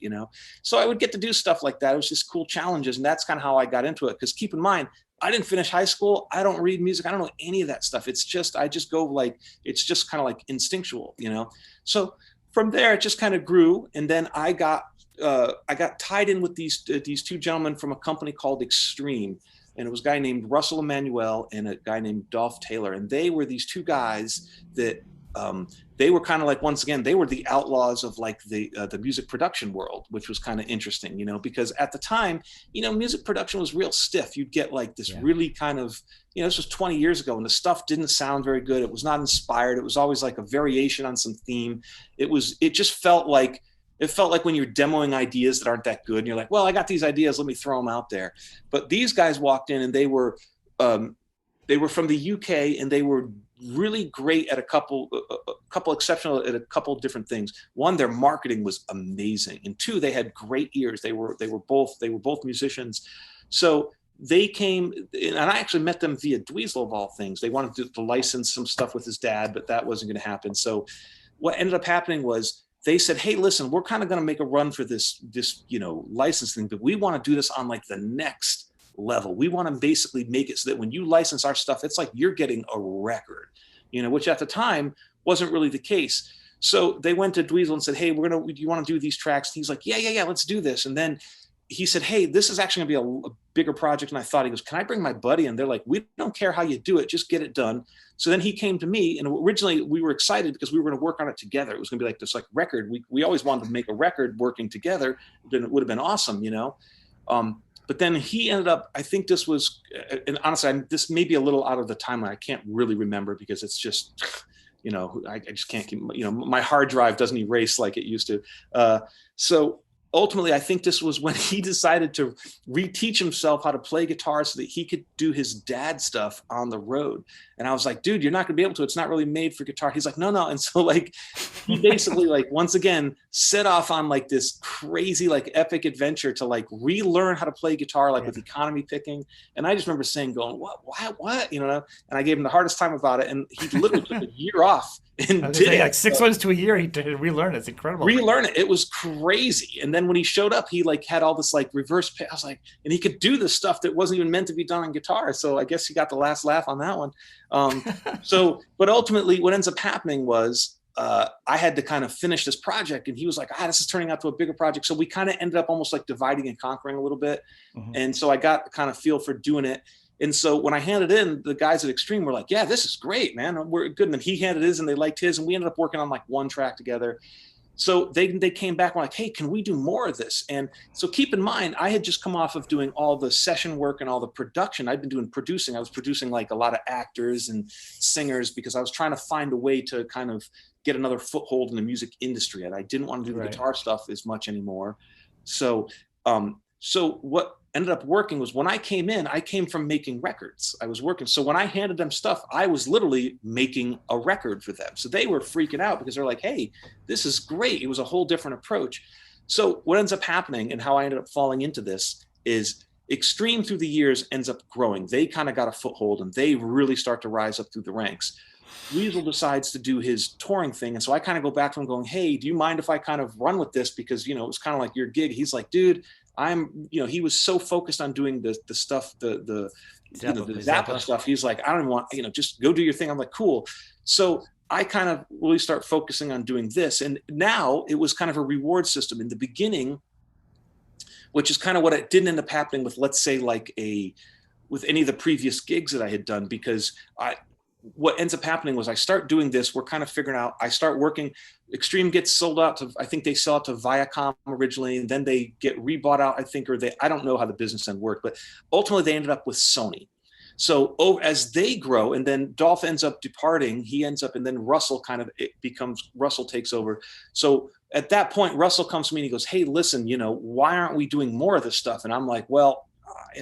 So I would get to do stuff like that. It was just cool challenges. And that's kind of how I got into it. Because keep in mind, I didn't finish high school. I don't read music. I don't know any of that stuff. It's just, I just go like, it's just kind of like instinctual, So from there, it just kind of grew. And then I got tied in with these two gentlemen from a company called Extreme. and it was a guy named Russell Emanuel and a guy named Dolph Taylor. And they were these two guys that they were kind of like, once again, they were the outlaws of like the music production world, which was kind of interesting, you know, because at the time, you know, music production was real stiff. You'd get like this really kind of, you know, this was 20 years ago and the stuff didn't sound very good. It was not inspired. It was always like a variation on some theme. It just felt like, when you're demoing ideas that aren't that good and you're like, well, I got these ideas, let me throw them out there. But these guys walked in and they were from the UK, and they were really great at a couple exceptional at a couple different things. One, their marketing was amazing, and two, they had great ears. They were both musicians. So they came, and I actually met them via Dweezil of all things. They wanted to license some stuff with his dad, but that wasn't going to happen. So what ended up happening was they said, hey, listen, we're kind of going to make a run for this, you know, licensing, but we want to do this on like the next level. We want to basically make it so that when you license our stuff, it's like you're getting a record, you know, which at the time wasn't really the case. So they went to Dweezil and said, hey, do you want to do these tracks? And he's like, yeah, let's do this. And then he said, hey, this is actually going to be a bigger project than I thought. He goes, can I bring my buddy? And they're like, we don't care how you do it, just get it done. So then he came to me, and originally we were excited because we were going to work on it together. It was going to be like this like record. We always wanted to make a record working together. It would have been awesome, you know? But then he ended up, I think this was, and honestly, this may be a little out of the timeline. I can't really remember because it's just, you know, I just can't keep, you know, my hard drive doesn't erase like it used to. So ultimately, I think this was when he decided to reteach himself how to play guitar so that he could do his dad stuff on the road. And I was like, dude, you're not gonna be able to, it's not really made for guitar. He's like, no. And so like, he basically like, once again, set off on like this crazy, like epic adventure to like relearn how to play guitar, like with economy picking. And I just remember saying, going, what, you know? And I gave him the hardest time about it. And he literally took a year off and did it. Like 6 months to a year, he did relearn it. It's incredible. Relearn it. It was crazy. And then when he showed up, he like had all this like reverse pitch. I was like, and he could do this stuff that wasn't even meant to be done on guitar. So I guess he got the last laugh on that one. But ultimately what ends up happening was I had to kind of finish this project, and he was like, this is turning out to a bigger project. So we kind of ended up almost like dividing and conquering a little bit. Mm-hmm. And so I got kind of feel for doing it. And so when I handed in, the guys at Extreme were like, yeah, this is great, man. We're good. And then he handed his and they liked his, and we ended up working on like one track together. So they came back and were like, hey, can we do more of this? And so keep in mind, I had just come off of doing all the session work and all the production. I'd been doing producing. I was producing like a lot of actors and singers because I was trying to find a way to kind of get another foothold in the music industry. And I didn't want to do the guitar stuff as much anymore. So what ended up working was when I came in, I came from making records. I was working. So when I handed them stuff, I was literally making a record for them. So they were freaking out because they're like, hey, this is great. It was a whole different approach. So what ends up happening and how I ended up falling into this is Extreme through the years ends up growing. They kind of got a foothold and they really start to rise up through the ranks. Dweezil decides to do his touring thing. And so I kind of go back to him going, hey, do you mind if I kind of run with this? Because, you know, it was kind of like your gig. He's like, dude, he was so focused on doing the stuff, the Zappa stuff. He's like, I don't even want, just go do your thing. I'm like, cool. So I kind of really start focusing on doing this. And now it was kind of a reward system in the beginning, which is kind of what it didn't end up happening with, let's say with any of the previous gigs that I had done, because what ends up happening was I start doing this. We're kind of figuring out, I start working. Extreme gets sold out to, I think they sell out to Viacom originally, and then they get rebought out, I think, I don't know how the business end worked, but ultimately they ended up with Sony. So as they grow, and then Dolph ends up departing, and then Russell Russell takes over. So at that point, Russell comes to me and he goes, hey, listen, why aren't we doing more of this stuff? And I'm like, well,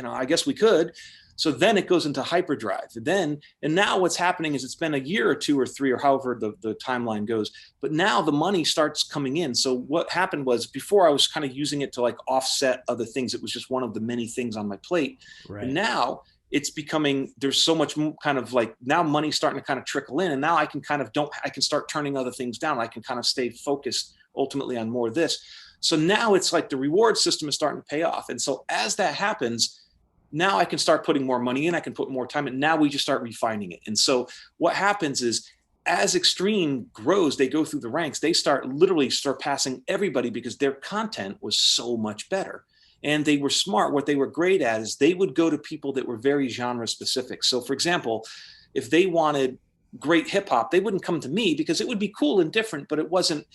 I guess we could. So then it goes into hyperdrive. And now what's happening is it's been a year or two or three or however the timeline goes, but now the money starts coming in. So what happened was before I was kind of using it to like offset other things. It was just one of the many things on my plate. Right. And now it's becoming, there's so much kind of like now money's starting to kind of trickle in. And now I can I can start turning other things down. I can kind of stay focused ultimately on more of this. So now it's like the reward system is starting to pay off. And so as that happens, now I can start putting more money in, I can put more time in. Now we just start refining it. And so what happens is as Extreme grows, they go through the ranks, they start literally surpassing everybody because their content was so much better. and they were smart. What they were great at is they would go to people that were very genre specific. So for example, if they wanted great hip hop, they wouldn't come to me because it would be cool and different, but it wasn't,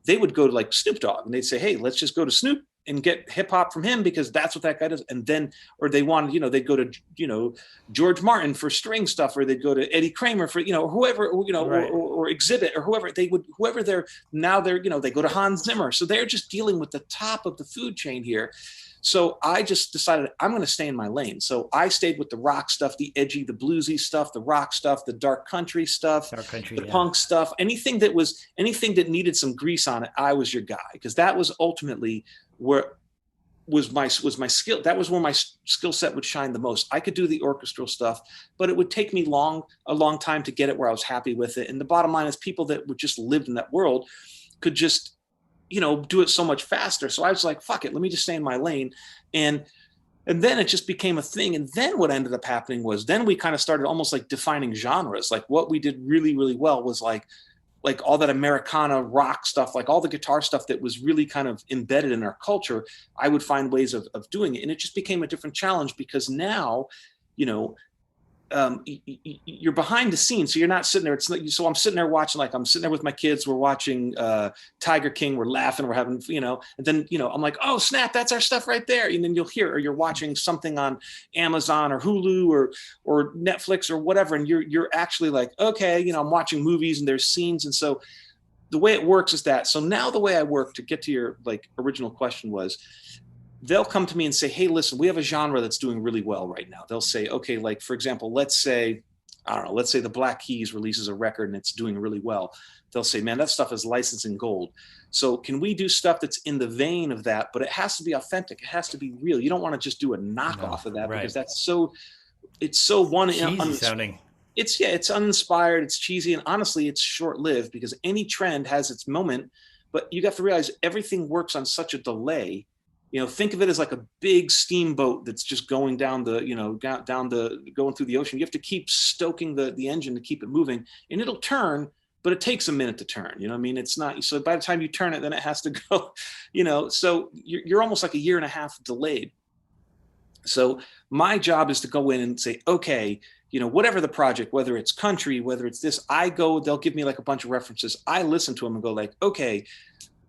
they would go to like Snoop Dogg and they'd say, hey, let's just go to Snoop and get hip hop from him because that's what that guy does. And then, or they wanted, they'd go to, George Martin for string stuff, or they'd go to Eddie Kramer for, whoever, Right. or Exhibit or whoever they go to Hans Zimmer. So they're just dealing with the top of the food chain here. So I just decided I'm going to stay in my lane. So I stayed with the rock stuff, the edgy, the bluesy stuff, the rock stuff, the dark country stuff, the punk stuff, anything that needed some grease on it. I was your guy, because that was ultimately where was my skill. That was where my skill set would shine the most. I could do the orchestral stuff, but it would take me a long time to get it where I was happy with it. And the bottom line is people that would just lived in that world could just do it so much faster. So I was like, fuck it, let me just stay in my lane. And then it just became a thing. And then what ended up happening was then we kind of started almost like defining genres. Like what we did really, really well was like all that Americana rock stuff, like all the guitar stuff that was really kind of embedded in our culture. I would find ways of doing it. And it just became a different challenge because now, you're behind the scenes, so you're not sitting there. So I'm sitting there watching, like I'm sitting there with my kids. We're watching Tiger King. We're laughing. We're having, and then I'm like, oh snap, that's our stuff right there. And then you'll hear, or you're watching something on Amazon or Hulu or Netflix or whatever, and you're actually like, okay, I'm watching movies and there's scenes, and so the way it works is that. So now the way I work, to get to your like original question, was they'll come to me and say, hey, listen, we have a genre that's doing really well right now. They'll say, okay, like, for example, let's say the Black Keys releases a record and it's doing really well. They'll say, man, that stuff is licensing gold. So can we do stuff that's in the vein of that, but it has to be authentic. It has to be real. You don't want to just do a knockoff of that, right? Because it's so cheesy sounding. It's uninspired, it's cheesy, and honestly, it's short-lived because any trend has its moment, but you have to realize everything works on such a delay. Think of it as like a big steamboat that's just going down going through the ocean. You have to keep stoking the engine to keep it moving, and it'll turn, but it takes a minute to turn. You know what I mean? It's not, so by the time you turn it, then it has to go, so you're almost like a year and a half delayed. So my job is to go in and say, okay, whatever the project, whether it's country, whether it's this, they'll give me like a bunch of references. I listen to them and go like, okay,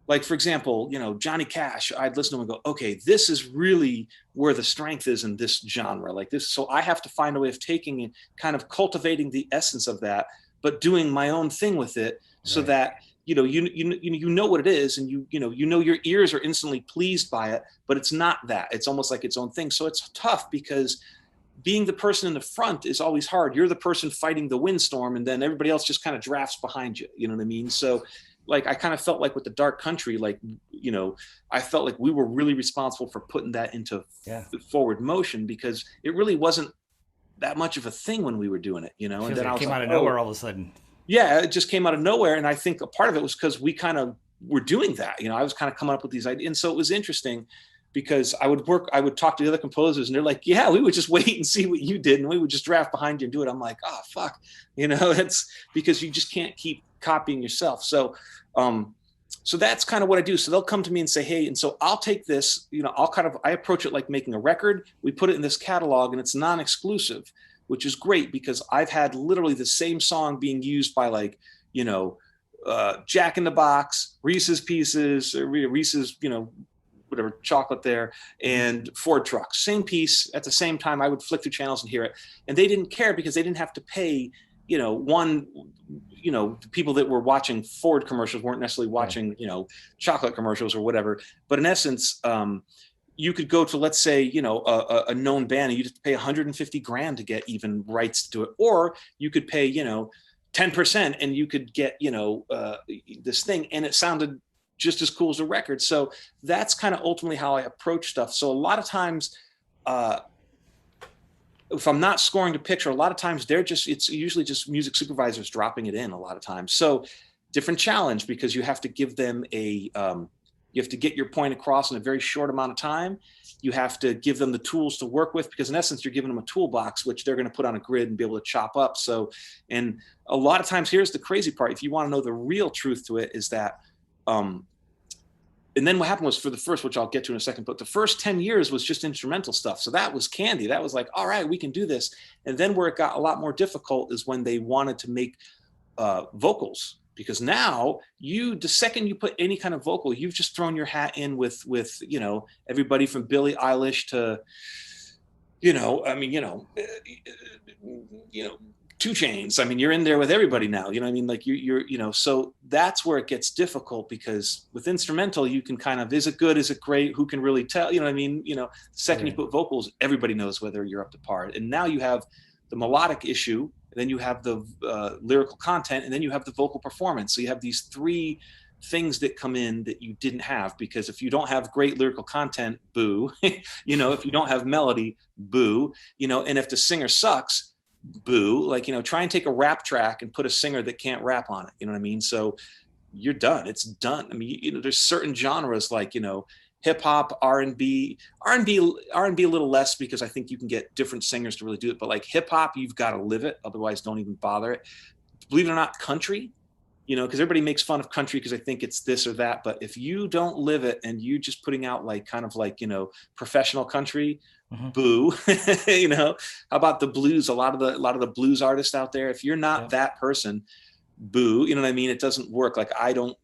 like, for example, Johnny Cash, I'd listen to him and go, okay, this is really where the strength is in this genre, like this. So I have to find a way of taking and kind of cultivating the essence of that, but doing my own thing with it, so that, you know what it is, and your ears are instantly pleased by it, but it's not that. It's almost like its own thing. So it's tough because being the person in the front is always hard. You're the person fighting the windstorm, and then everybody else just kind of drafts behind you. You know what I mean? So like, I kind of felt like with the dark country, like, I felt like we were really responsible for putting that into forward motion, because it really wasn't that much of a thing when we were doing it, and then it came out of nowhere all of a sudden. Yeah, it just came out of nowhere. And I think a part of it was because we kind of were doing that. I was kind of coming up with these ideas. And so it was interesting because I would talk to the other composers, and they're like, yeah, we would just wait and see what you did, and we would just draft behind you and do it. I'm like, oh, fuck. It's because you just can't keep copying yourself. So that's kind of what I do. So they'll come to me and say, hey, and so I'll take this, I approach it like making a record. We put it in this catalog, and it's non-exclusive, which is great because I've had literally the same song being used by like, Jack in the Box, Reese's Pieces, or Reese's, whatever chocolate there, and Ford trucks, same piece at the same time. I would flick through channels and hear it, and they didn't care because they didn't have to pay, the people that were watching Ford commercials weren't necessarily watching, chocolate commercials or whatever. But in essence, you could go to, let's say, a known band, and you just pay $150,000 to get even rights to it, or you could pay, 10%, and you could get, this thing, and it sounded just as cool as a record. So that's kind of ultimately how I approach stuff. So a lot of times, if I'm not scoring to picture, a lot of times it's usually just music supervisors dropping it in a lot of times. So different challenge, because you have to give them you have to get your point across in a very short amount of time. You have to give them the tools to work with, because in essence, you're giving them a toolbox, which they're going to put on a grid and be able to chop up. So, and a lot of times, here's the crazy part. If you want to know the real truth to it, is that, and then what happened was for the first, which I'll get to in a second, but the first 10 years was just instrumental stuff. So that was candy. That was like, all right, we can do this. And then where it got a lot more difficult is when they wanted to make vocals, because now the second you put any kind of vocal, you've just thrown your hat in with, everybody from Billie Eilish to, I mean, Two Chains. I mean, you're in there with everybody now. You know what I mean? Like so that's where it gets difficult, because with instrumental, you can kind of, is it good? Is it great? Who can really tell? You know what I mean? Second you put vocals, everybody knows whether you're up to par. And now you have the melodic issue, and then you have the lyrical content, and then you have the vocal performance. So you have these three things that come in that you didn't have, because if you don't have great lyrical content, boo. If you don't have melody, boo. And if the singer sucks, boo. Like, try and take a rap track and put a singer that can't rap on it. You know what I mean? So you're done. It's done. I mean, there's certain genres like, hip hop, R&B a little less, because I think you can get different singers to really do it. But like hip hop, you've got to live it. Otherwise, don't even bother it. Believe it or not, country, because everybody makes fun of country because I think it's this or that. But if you don't live it and you just putting out like kind of like, professional country, boo. How about the blues? A lot of the blues artists out there, if you're not that person, boo. You know what I mean? It doesn't work. Like, I don't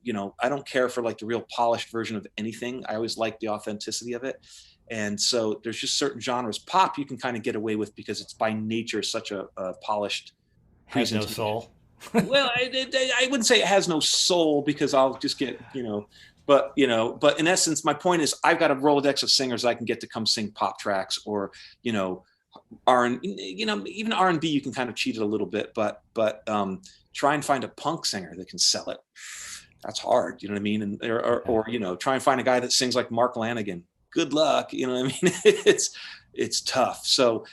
care for like the real polished version of anything. I always like the authenticity of it. And so there's just certain genres. Pop you can kind of get away with because it's by nature such a polished has no soul. Well, I wouldn't say it has no soul, because I'll just get, but in essence, my point is I've got a Rolodex of singers I can get to come sing pop tracks, or, even R&B, you can kind of cheat it a little bit, but try and find a punk singer that can sell it. That's hard. You know what I mean? And, or try and find a guy that sings like Mark Lanigan. Good luck. You know what I mean? It's tough. So,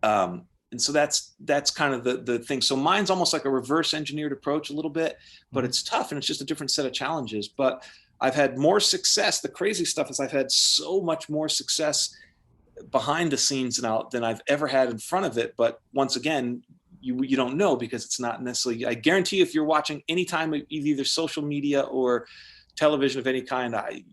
and so that's kind of the thing. So mine's almost like a reverse engineered approach a little bit, but it's tough, and it's just a different set of challenges. But I've had more success. The crazy stuff is I've had so much more success behind the scenes than I've ever had in front of it. But once again, you don't know, because it's not necessarily, I guarantee if you're watching any time of either social media or television of any kind, I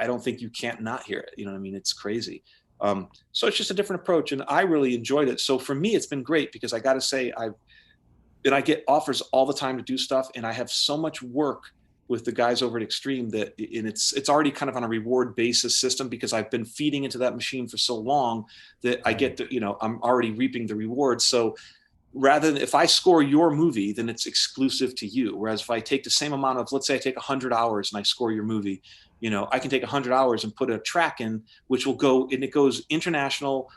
don't think you can't not hear it. You know what I mean? It's crazy. So it's just a different approach, and I really enjoyed it. So for me, it's been great, because I got to say, I get offers all the time to do stuff, and I have so much work with the guys over at Extreme and it's already kind of on a reward basis system, because I've been feeding into that machine for so long that I get to, I'm already reaping the rewards. So rather than, if I score your movie, then it's exclusive to you. Whereas if I take the same amount of, let's say I take 100 hours and I score your movie, I can take 100 hours and put a track in, which will go, and it goes international.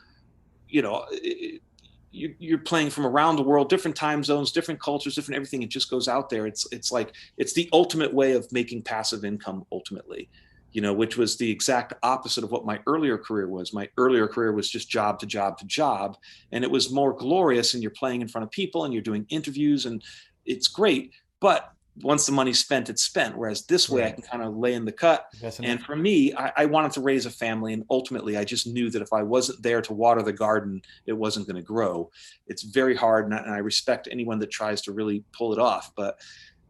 You're playing from around the world, different time zones, different cultures, different everything. It just goes out there. It's like, it's the ultimate way of making passive income ultimately, which was the exact opposite of what my earlier career was. My earlier career was just job to job to job. And it was more glorious, and you're playing in front of people and you're doing interviews, and it's great. But once the money's spent, it's spent. Whereas this way, I can kind of lay in the cut. And for me, I wanted to raise a family. And ultimately, I just knew that if I wasn't there to water the garden, it wasn't going to grow. It's very hard. And I respect anyone that tries to really pull it off. But,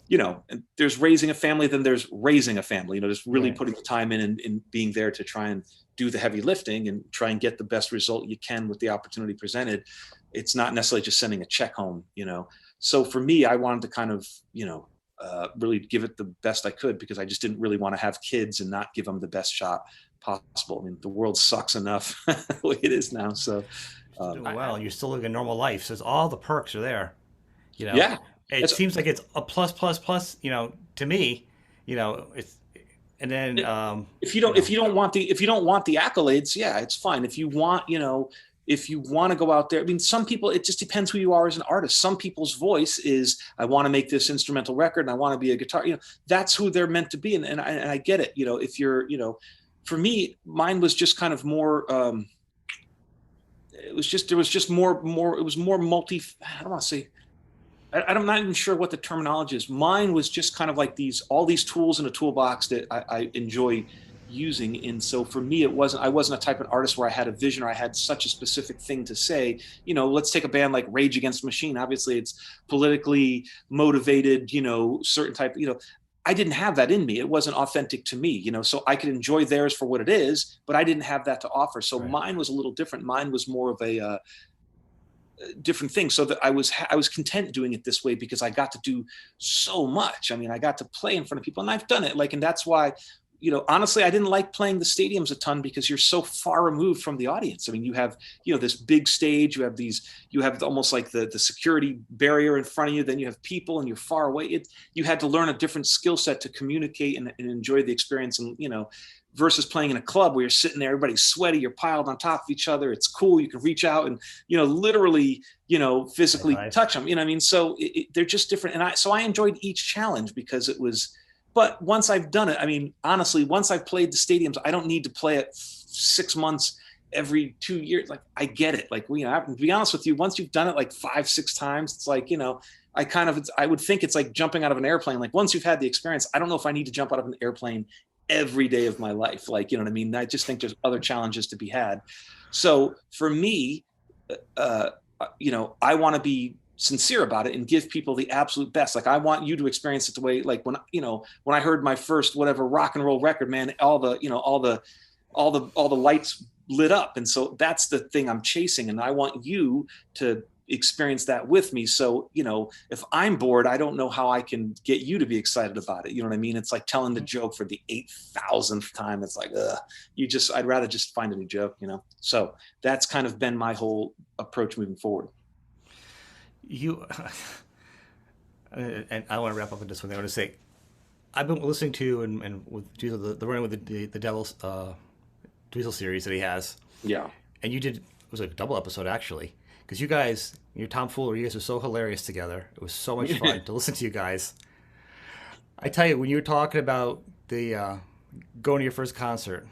and there's raising a family, then there's raising a family, just really putting the time in and being there to try and do the heavy lifting and try and get the best result you can with the opportunity presented. It's not necessarily just sending a check home, So for me, I wanted to kind of, really give it the best I could, because I just didn't really want to have kids and not give them the best shot possible. I mean, the world sucks enough the way it is now. So, you're still living a normal life. So all the perks are there. Yeah, it seems like it's a plus, to me, it's, and then, if you don't want the accolades, yeah, it's fine. If you want, if you want to go out there, I mean, some people, it just depends who you are as an artist. Some people's voice is, I want to make this instrumental record and I want to be a guitar, that's who they're meant to be. And I get it, if you're, for me, mine was just kind of more, it was more multi, I don't want to say, I'm not even sure what the terminology is. Mine was just kind of like all these tools in a toolbox that I enjoy using. And so for me, I wasn't a type of artist where I had a vision or I had such a specific thing to say. Let's take a band like Rage Against the Machine. Obviously it's politically motivated, certain type, I didn't have that in me. It wasn't authentic to me, so I could enjoy theirs for what it is, but I didn't have that to offer. So Right. mine was a little different. Mine was more of a different thing. So that I was content doing it this way because I got to do so much. I mean, I got to play in front of people, and I've done it. And that's why, honestly, I didn't like playing the stadiums a ton because you're so far removed from the audience. I mean, you have, this big stage, you have almost like the security barrier in front of you. Then you have people and you're far away. You had to learn a different skill set to communicate and enjoy the experience. And, versus playing in a club where you're sitting there, everybody's sweaty, you're piled on top of each other. It's cool. You can reach out and, literally, physically touch them, I mean? So they're just different. And so I enjoyed each challenge because it was, but once I've done it, I mean, honestly, once I've played the stadiums, I don't need to play it 6 months every 2 years. Like, I get it. Like, to be honest with you, once you've done it like 5-6 times, it's like, I would think it's like jumping out of an airplane. Like, once you've had the experience, I don't know if I need to jump out of an airplane every day of my life. Like, you know what I mean? I just think there's other challenges to be had. So for me, I want to be sincere about it and give people the absolute best. Like, I want you to experience it the way, like when I heard my first, whatever, rock and roll record, man, all the lights lit up. And so that's the thing I'm chasing. And I want you to experience that with me. So, if I'm bored, I don't know how I can get you to be excited about it. You know what I mean? It's like telling the joke for the 8,000th time. It's like, I'd rather just find a new joke, So that's kind of been my whole approach moving forward. You and I want to wrap up with this one. I want to say, I've been listening to and with Dweezil, the running with the Devil's Dweezil series that he has. Yeah. And you did, it was a double episode actually, because you guys, you're tomfoolery, you guys are so hilarious together. It was so much fun to listen to you guys. I tell you, when you were talking about the going to your first concert,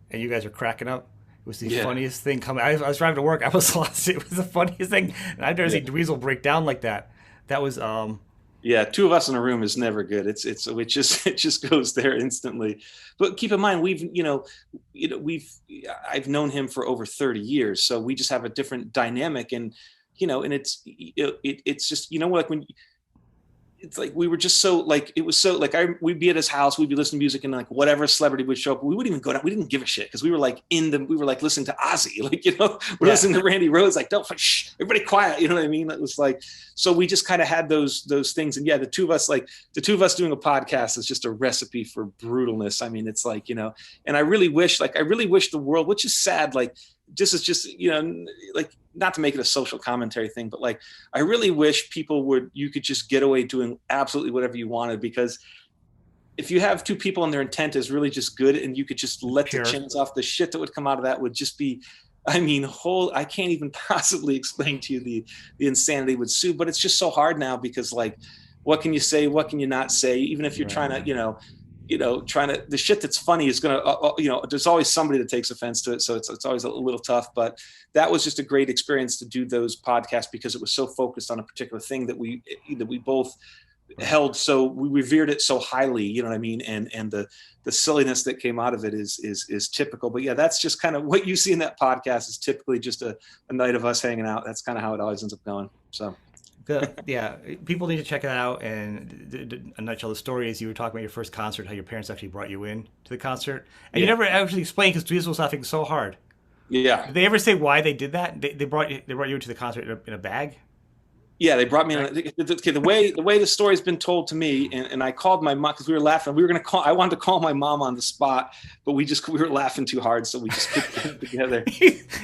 and you guys were cracking up, it was the funniest thing coming. I was driving to work. I was lost. It was the funniest thing. And I've never seen Dweezil break down like that. That was yeah, two of us in a room is never good. It just goes there instantly. But keep in mind, I've known him for over 30 years, so we just have a different dynamic, and and it's just like when. It's like we were just so like it was so like we'd be at his house, we'd be listening to music, and like whatever celebrity would show up, we wouldn't even go down. We didn't give a shit because we were like listening to Ozzy, like we're listening to Randy Rhoads, like don't shh, everybody quiet, you know what I mean? It was like, so we just kind of had those things, and the two of us doing a podcast is just a recipe for brutalness. I mean, it's like and I really wish the world, which is sad, like this is just like, not to make it a social commentary thing, but like I really wish you could just get away doing absolutely whatever you wanted, because if you have two people and their intent is really just good, and you could just let the chins off, the shit that would come out of that would just be, I mean, I can't even possibly explain to you the insanity would sue. But it's just so hard now because, like, what can you say? What can you not say? Even if you're trying to, the shit that's funny is going to, there's always somebody that takes offense to it. So it's always a little tough, but that was just a great experience to do those podcasts because it was so focused on a particular thing that we both held. So we revered it so highly, you know what I mean? And the silliness that came out of it is typical. But yeah, that's just kind of what you see in that podcast is typically just a night of us hanging out. That's kind of how it always ends up going. So. Yeah, people need to check it out. And in a nutshell, the story is you were talking about your first concert, how your parents actually brought you in to the concert, and you never actually explained because Dweezil was laughing so hard. Yeah. Did they ever say why they did that? They brought you into the concert in a bag. Yeah, they brought me in. The way the story's been told to me, and I called my mom because we were laughing. I wanted to call my mom on the spot, but we were laughing too hard, so we just couldn't get it together.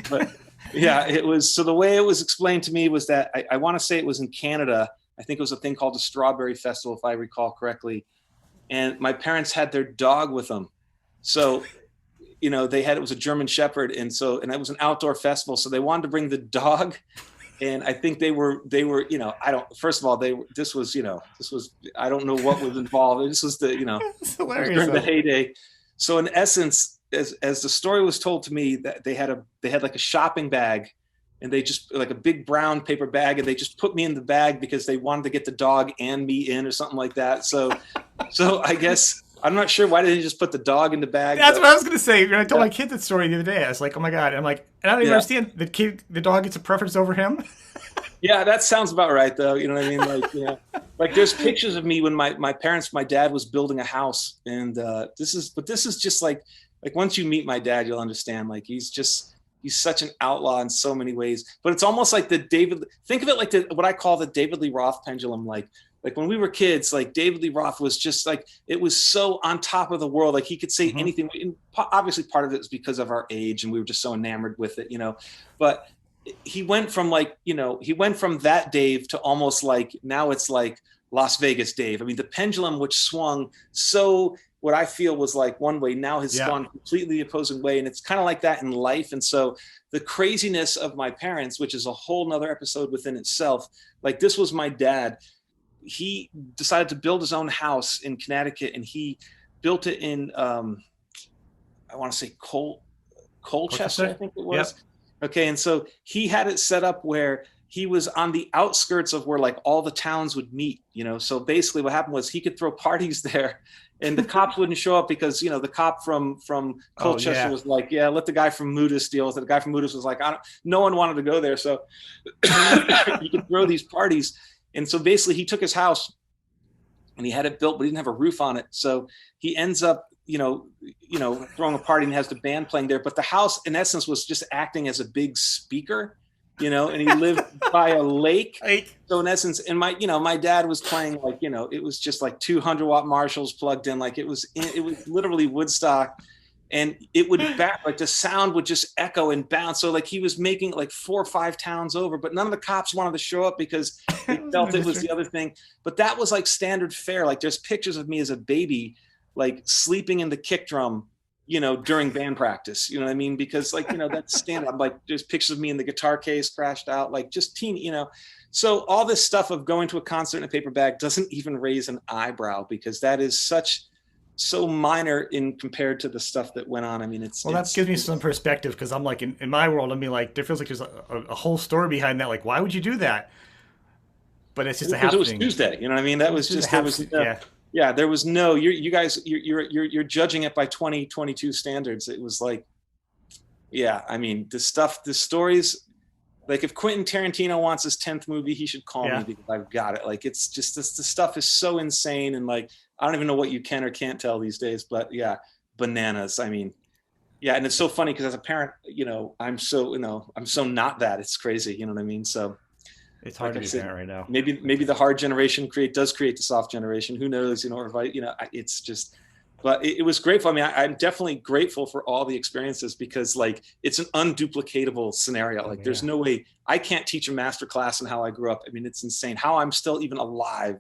But yeah, it was. So the way it was explained to me was that I want to say it was in Canada. I think it was a thing called the Strawberry Festival, if I recall correctly. And my parents had their dog with them. So, it was a German Shepherd. And it was an outdoor festival. So they wanted to bring the dog. And I think they were, first of all, this was, I don't know what was involved. This was during the heyday. So in essence, as the story was told to me, that they had like a shopping bag, and they just like a big brown paper bag, and they just put me in the bag because they wanted to get the dog and me in or something like that. So I guess I'm not sure why didn't he just put the dog in the bag. That's But what I was gonna say. When I told yeah, my kids that story the other day, I was like, "Oh my god!" And I'm like, and I don't even yeah, understand. The dog gets a preference over him. yeah. That sounds about right, though. You know what I mean? Like, like there's pictures of me when my dad was building a house, and this is just like once you meet my dad, you'll understand. Like he's such an outlaw in so many ways. But it's almost like think of it like what I call the David Lee Roth pendulum. Like when we were kids, like David Lee Roth was just like, it was so on top of the world. Like he could say Hmm. anything. And obviously part of it is because of our age and we were just so enamored with it, but he went from he went from that Dave to almost like, now it's like Las Vegas Dave. I mean, the pendulum, which swung so, what I feel was like one way, now has Yeah, gone completely the opposing way. And it's kind of like that in life. And so the craziness of my parents, which is a whole nother episode within itself, like this was my dad. He decided to build his own house in Connecticut, and he built it in I want to say Colchester, I Colchester. think it was. Yep. Okay, and so he had it set up where he was on the outskirts of where like all the towns would meet. So basically, what happened was he could throw parties there, and the cops wouldn't show up because the cop from Oh Colchester yeah. was like, yeah, let the guy from Moodus deal with it. The guy from Moodus was like, no one wanted to go there, so he could throw these parties. And so basically, he took his house and he had it built, but he didn't have a roof on it. So he ends up, throwing a party and has the band playing there. But the house, in essence, was just acting as a big speaker, and he lived by a lake. Like, So in essence, and my dad was playing like, it was just like 200-watt Marshalls plugged in, like it was literally Woodstock. And it would like the sound would just echo and bounce. So like he was making like 4 or 5 towns over, but none of the cops wanted to show up because they felt it was the other thing. But that was like standard fare. Like there's pictures of me as a baby, like sleeping in the kick drum, during band practice, you know what I mean? Because like, that's standard. I'm like, there's pictures of me in the guitar case crashed out, like just teeny, So all this stuff of going to a concert in a paper bag doesn't even raise an eyebrow, because that is so minor in compared to the stuff that went on. I mean, well, that gives me some perspective because I'm like in my world. I mean, like there feels like there's a whole story behind that. Like, why would you do that? But it's just a because it was happening. Tuesday, you know what I mean? That was just, there was Yeah. yeah, there was no, you guys, you're judging it by 2022 standards. It was like, yeah, I mean, the stories, like if Quentin Tarantino wants his 10th movie, he should call Yeah. me because I've got it. Like, it's just the stuff is so insane. And like, I don't even know what you can or can't tell these days, but yeah, bananas. I mean, yeah. And it's so funny because as a parent, I'm so not that. It's crazy. You know what I mean? So It's hard like to I be a said, parent right now. maybe the hard generation does create the soft generation. Who knows? Or it's just, but it was grateful. I mean, I'm definitely grateful for all the experiences because like it's an unduplicatable scenario. Oh Like there's yeah. no way I can't teach a master class in how I grew up. I mean, it's insane. How I'm still even alive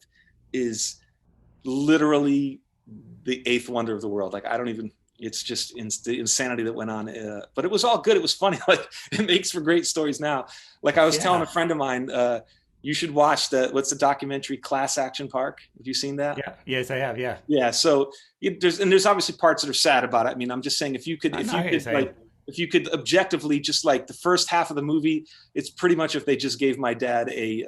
is literally the eighth wonder of the world. Like I don't even. It's just the insanity that went on. But it was all good. It was funny. Like it makes for great stories now. Like I was telling a Yeah. friend of mine, you should watch what's the documentary Class Action Park? Have you seen that? Yeah. Yes, I have. Yeah. Yeah. So there's obviously parts that are sad about it. I mean, I'm just saying if you I could know. I hear you. like, if you could objectively just like the first half of the movie, it's pretty much if they just gave my dad an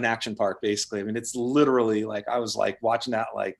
action park basically. I mean, it's literally like, I was like watching that, like,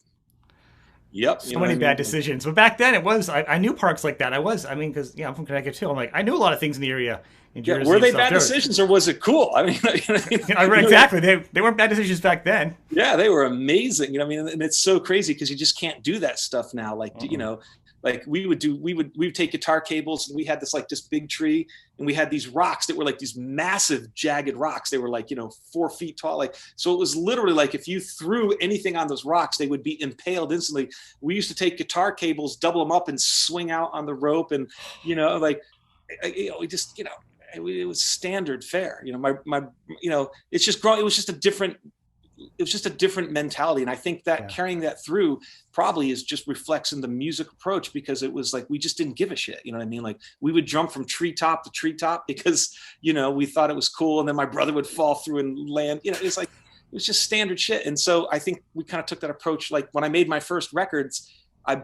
yep. You So know what many I bad mean? decisions. But back then it was, I knew parks like that. I mean, because, I'm from Connecticut too. I'm like, I knew a lot of things in the area, in Yeah. Jersey Were and they stuff. bad decisions or was it cool? I mean, Exactly. They weren't bad decisions back then. yeah, they were amazing. I mean, and it's so crazy because you just can't do that stuff now. Like, Uh-uh. like we would take guitar cables and we had this big tree and we had these rocks that were like these massive jagged rocks. They were like, 4 feet tall. Like, so it was literally like if you threw anything on those rocks, they would be impaled instantly. We used to take guitar cables, double them up and swing out on the rope. And, we just, it was standard fare. It's just growing. It was just a different mentality. And I think that Yeah. carrying that through probably is just reflects in the music approach, because it was like, we just didn't give a shit. You know what I mean? Like we would jump from treetop to treetop because, we thought it was cool. And then my brother would fall through and land, it's like, it was just standard shit. And so I think we kind of took that approach. Like when I made my first records, I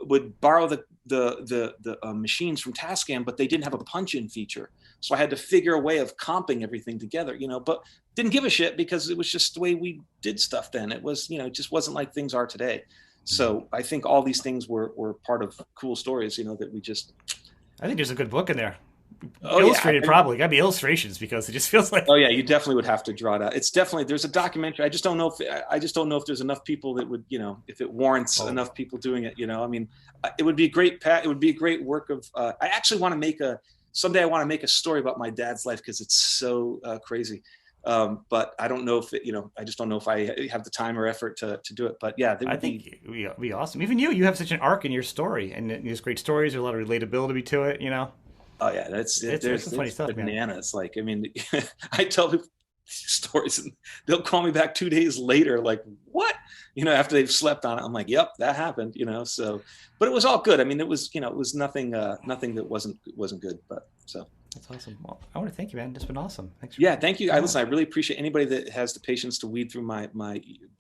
would borrow the machines from Tascam, but they didn't have a punch-in feature. So I had to figure a way of comping everything together, but didn't give a shit because it was just the way we did stuff then. It was, it just wasn't like things are today. Mhm. So I think all these things were part of cool stories, that we just, I think there's a good book in there. oh yeah. Illustrated, probably. Gotta be illustrations because it just feels Oh like. yeah, you definitely would have to draw it out. It's definitely, there's a documentary. I just don't know if there's enough people that would, if it warrants Oh, enough people doing it. I mean, it would be a great It would be a great work of. I actually want to make a someday. I want to make a story about my dad's life because it's so crazy. But I don't know if I just don't know if I have the time or effort to do it. But yeah, there I would think be. it'd be awesome. Even you have such an arc in your story, and there's great stories. There's a lot of relatability to it. Oh yeah, that's it. It's some funny There's stuff, man. bananas. Like, I mean, I tell people stories and they'll call me back 2 days later, like, what? After they've slept on it. I'm like, yep, that happened, so, but it was all good. I mean, it was nothing, nothing that wasn't good, but so. That's awesome. Well, I want to thank you, man. It's been awesome. Thanks for Yeah, thank you. I coming on. listen, I really appreciate anybody that has the patience to weed through my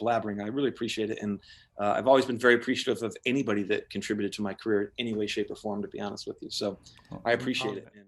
blabbering. I really appreciate it. And I've always been very appreciative of anybody that contributed to my career in any way, shape or form, to be honest with you. So Well, I no appreciate problem. it. And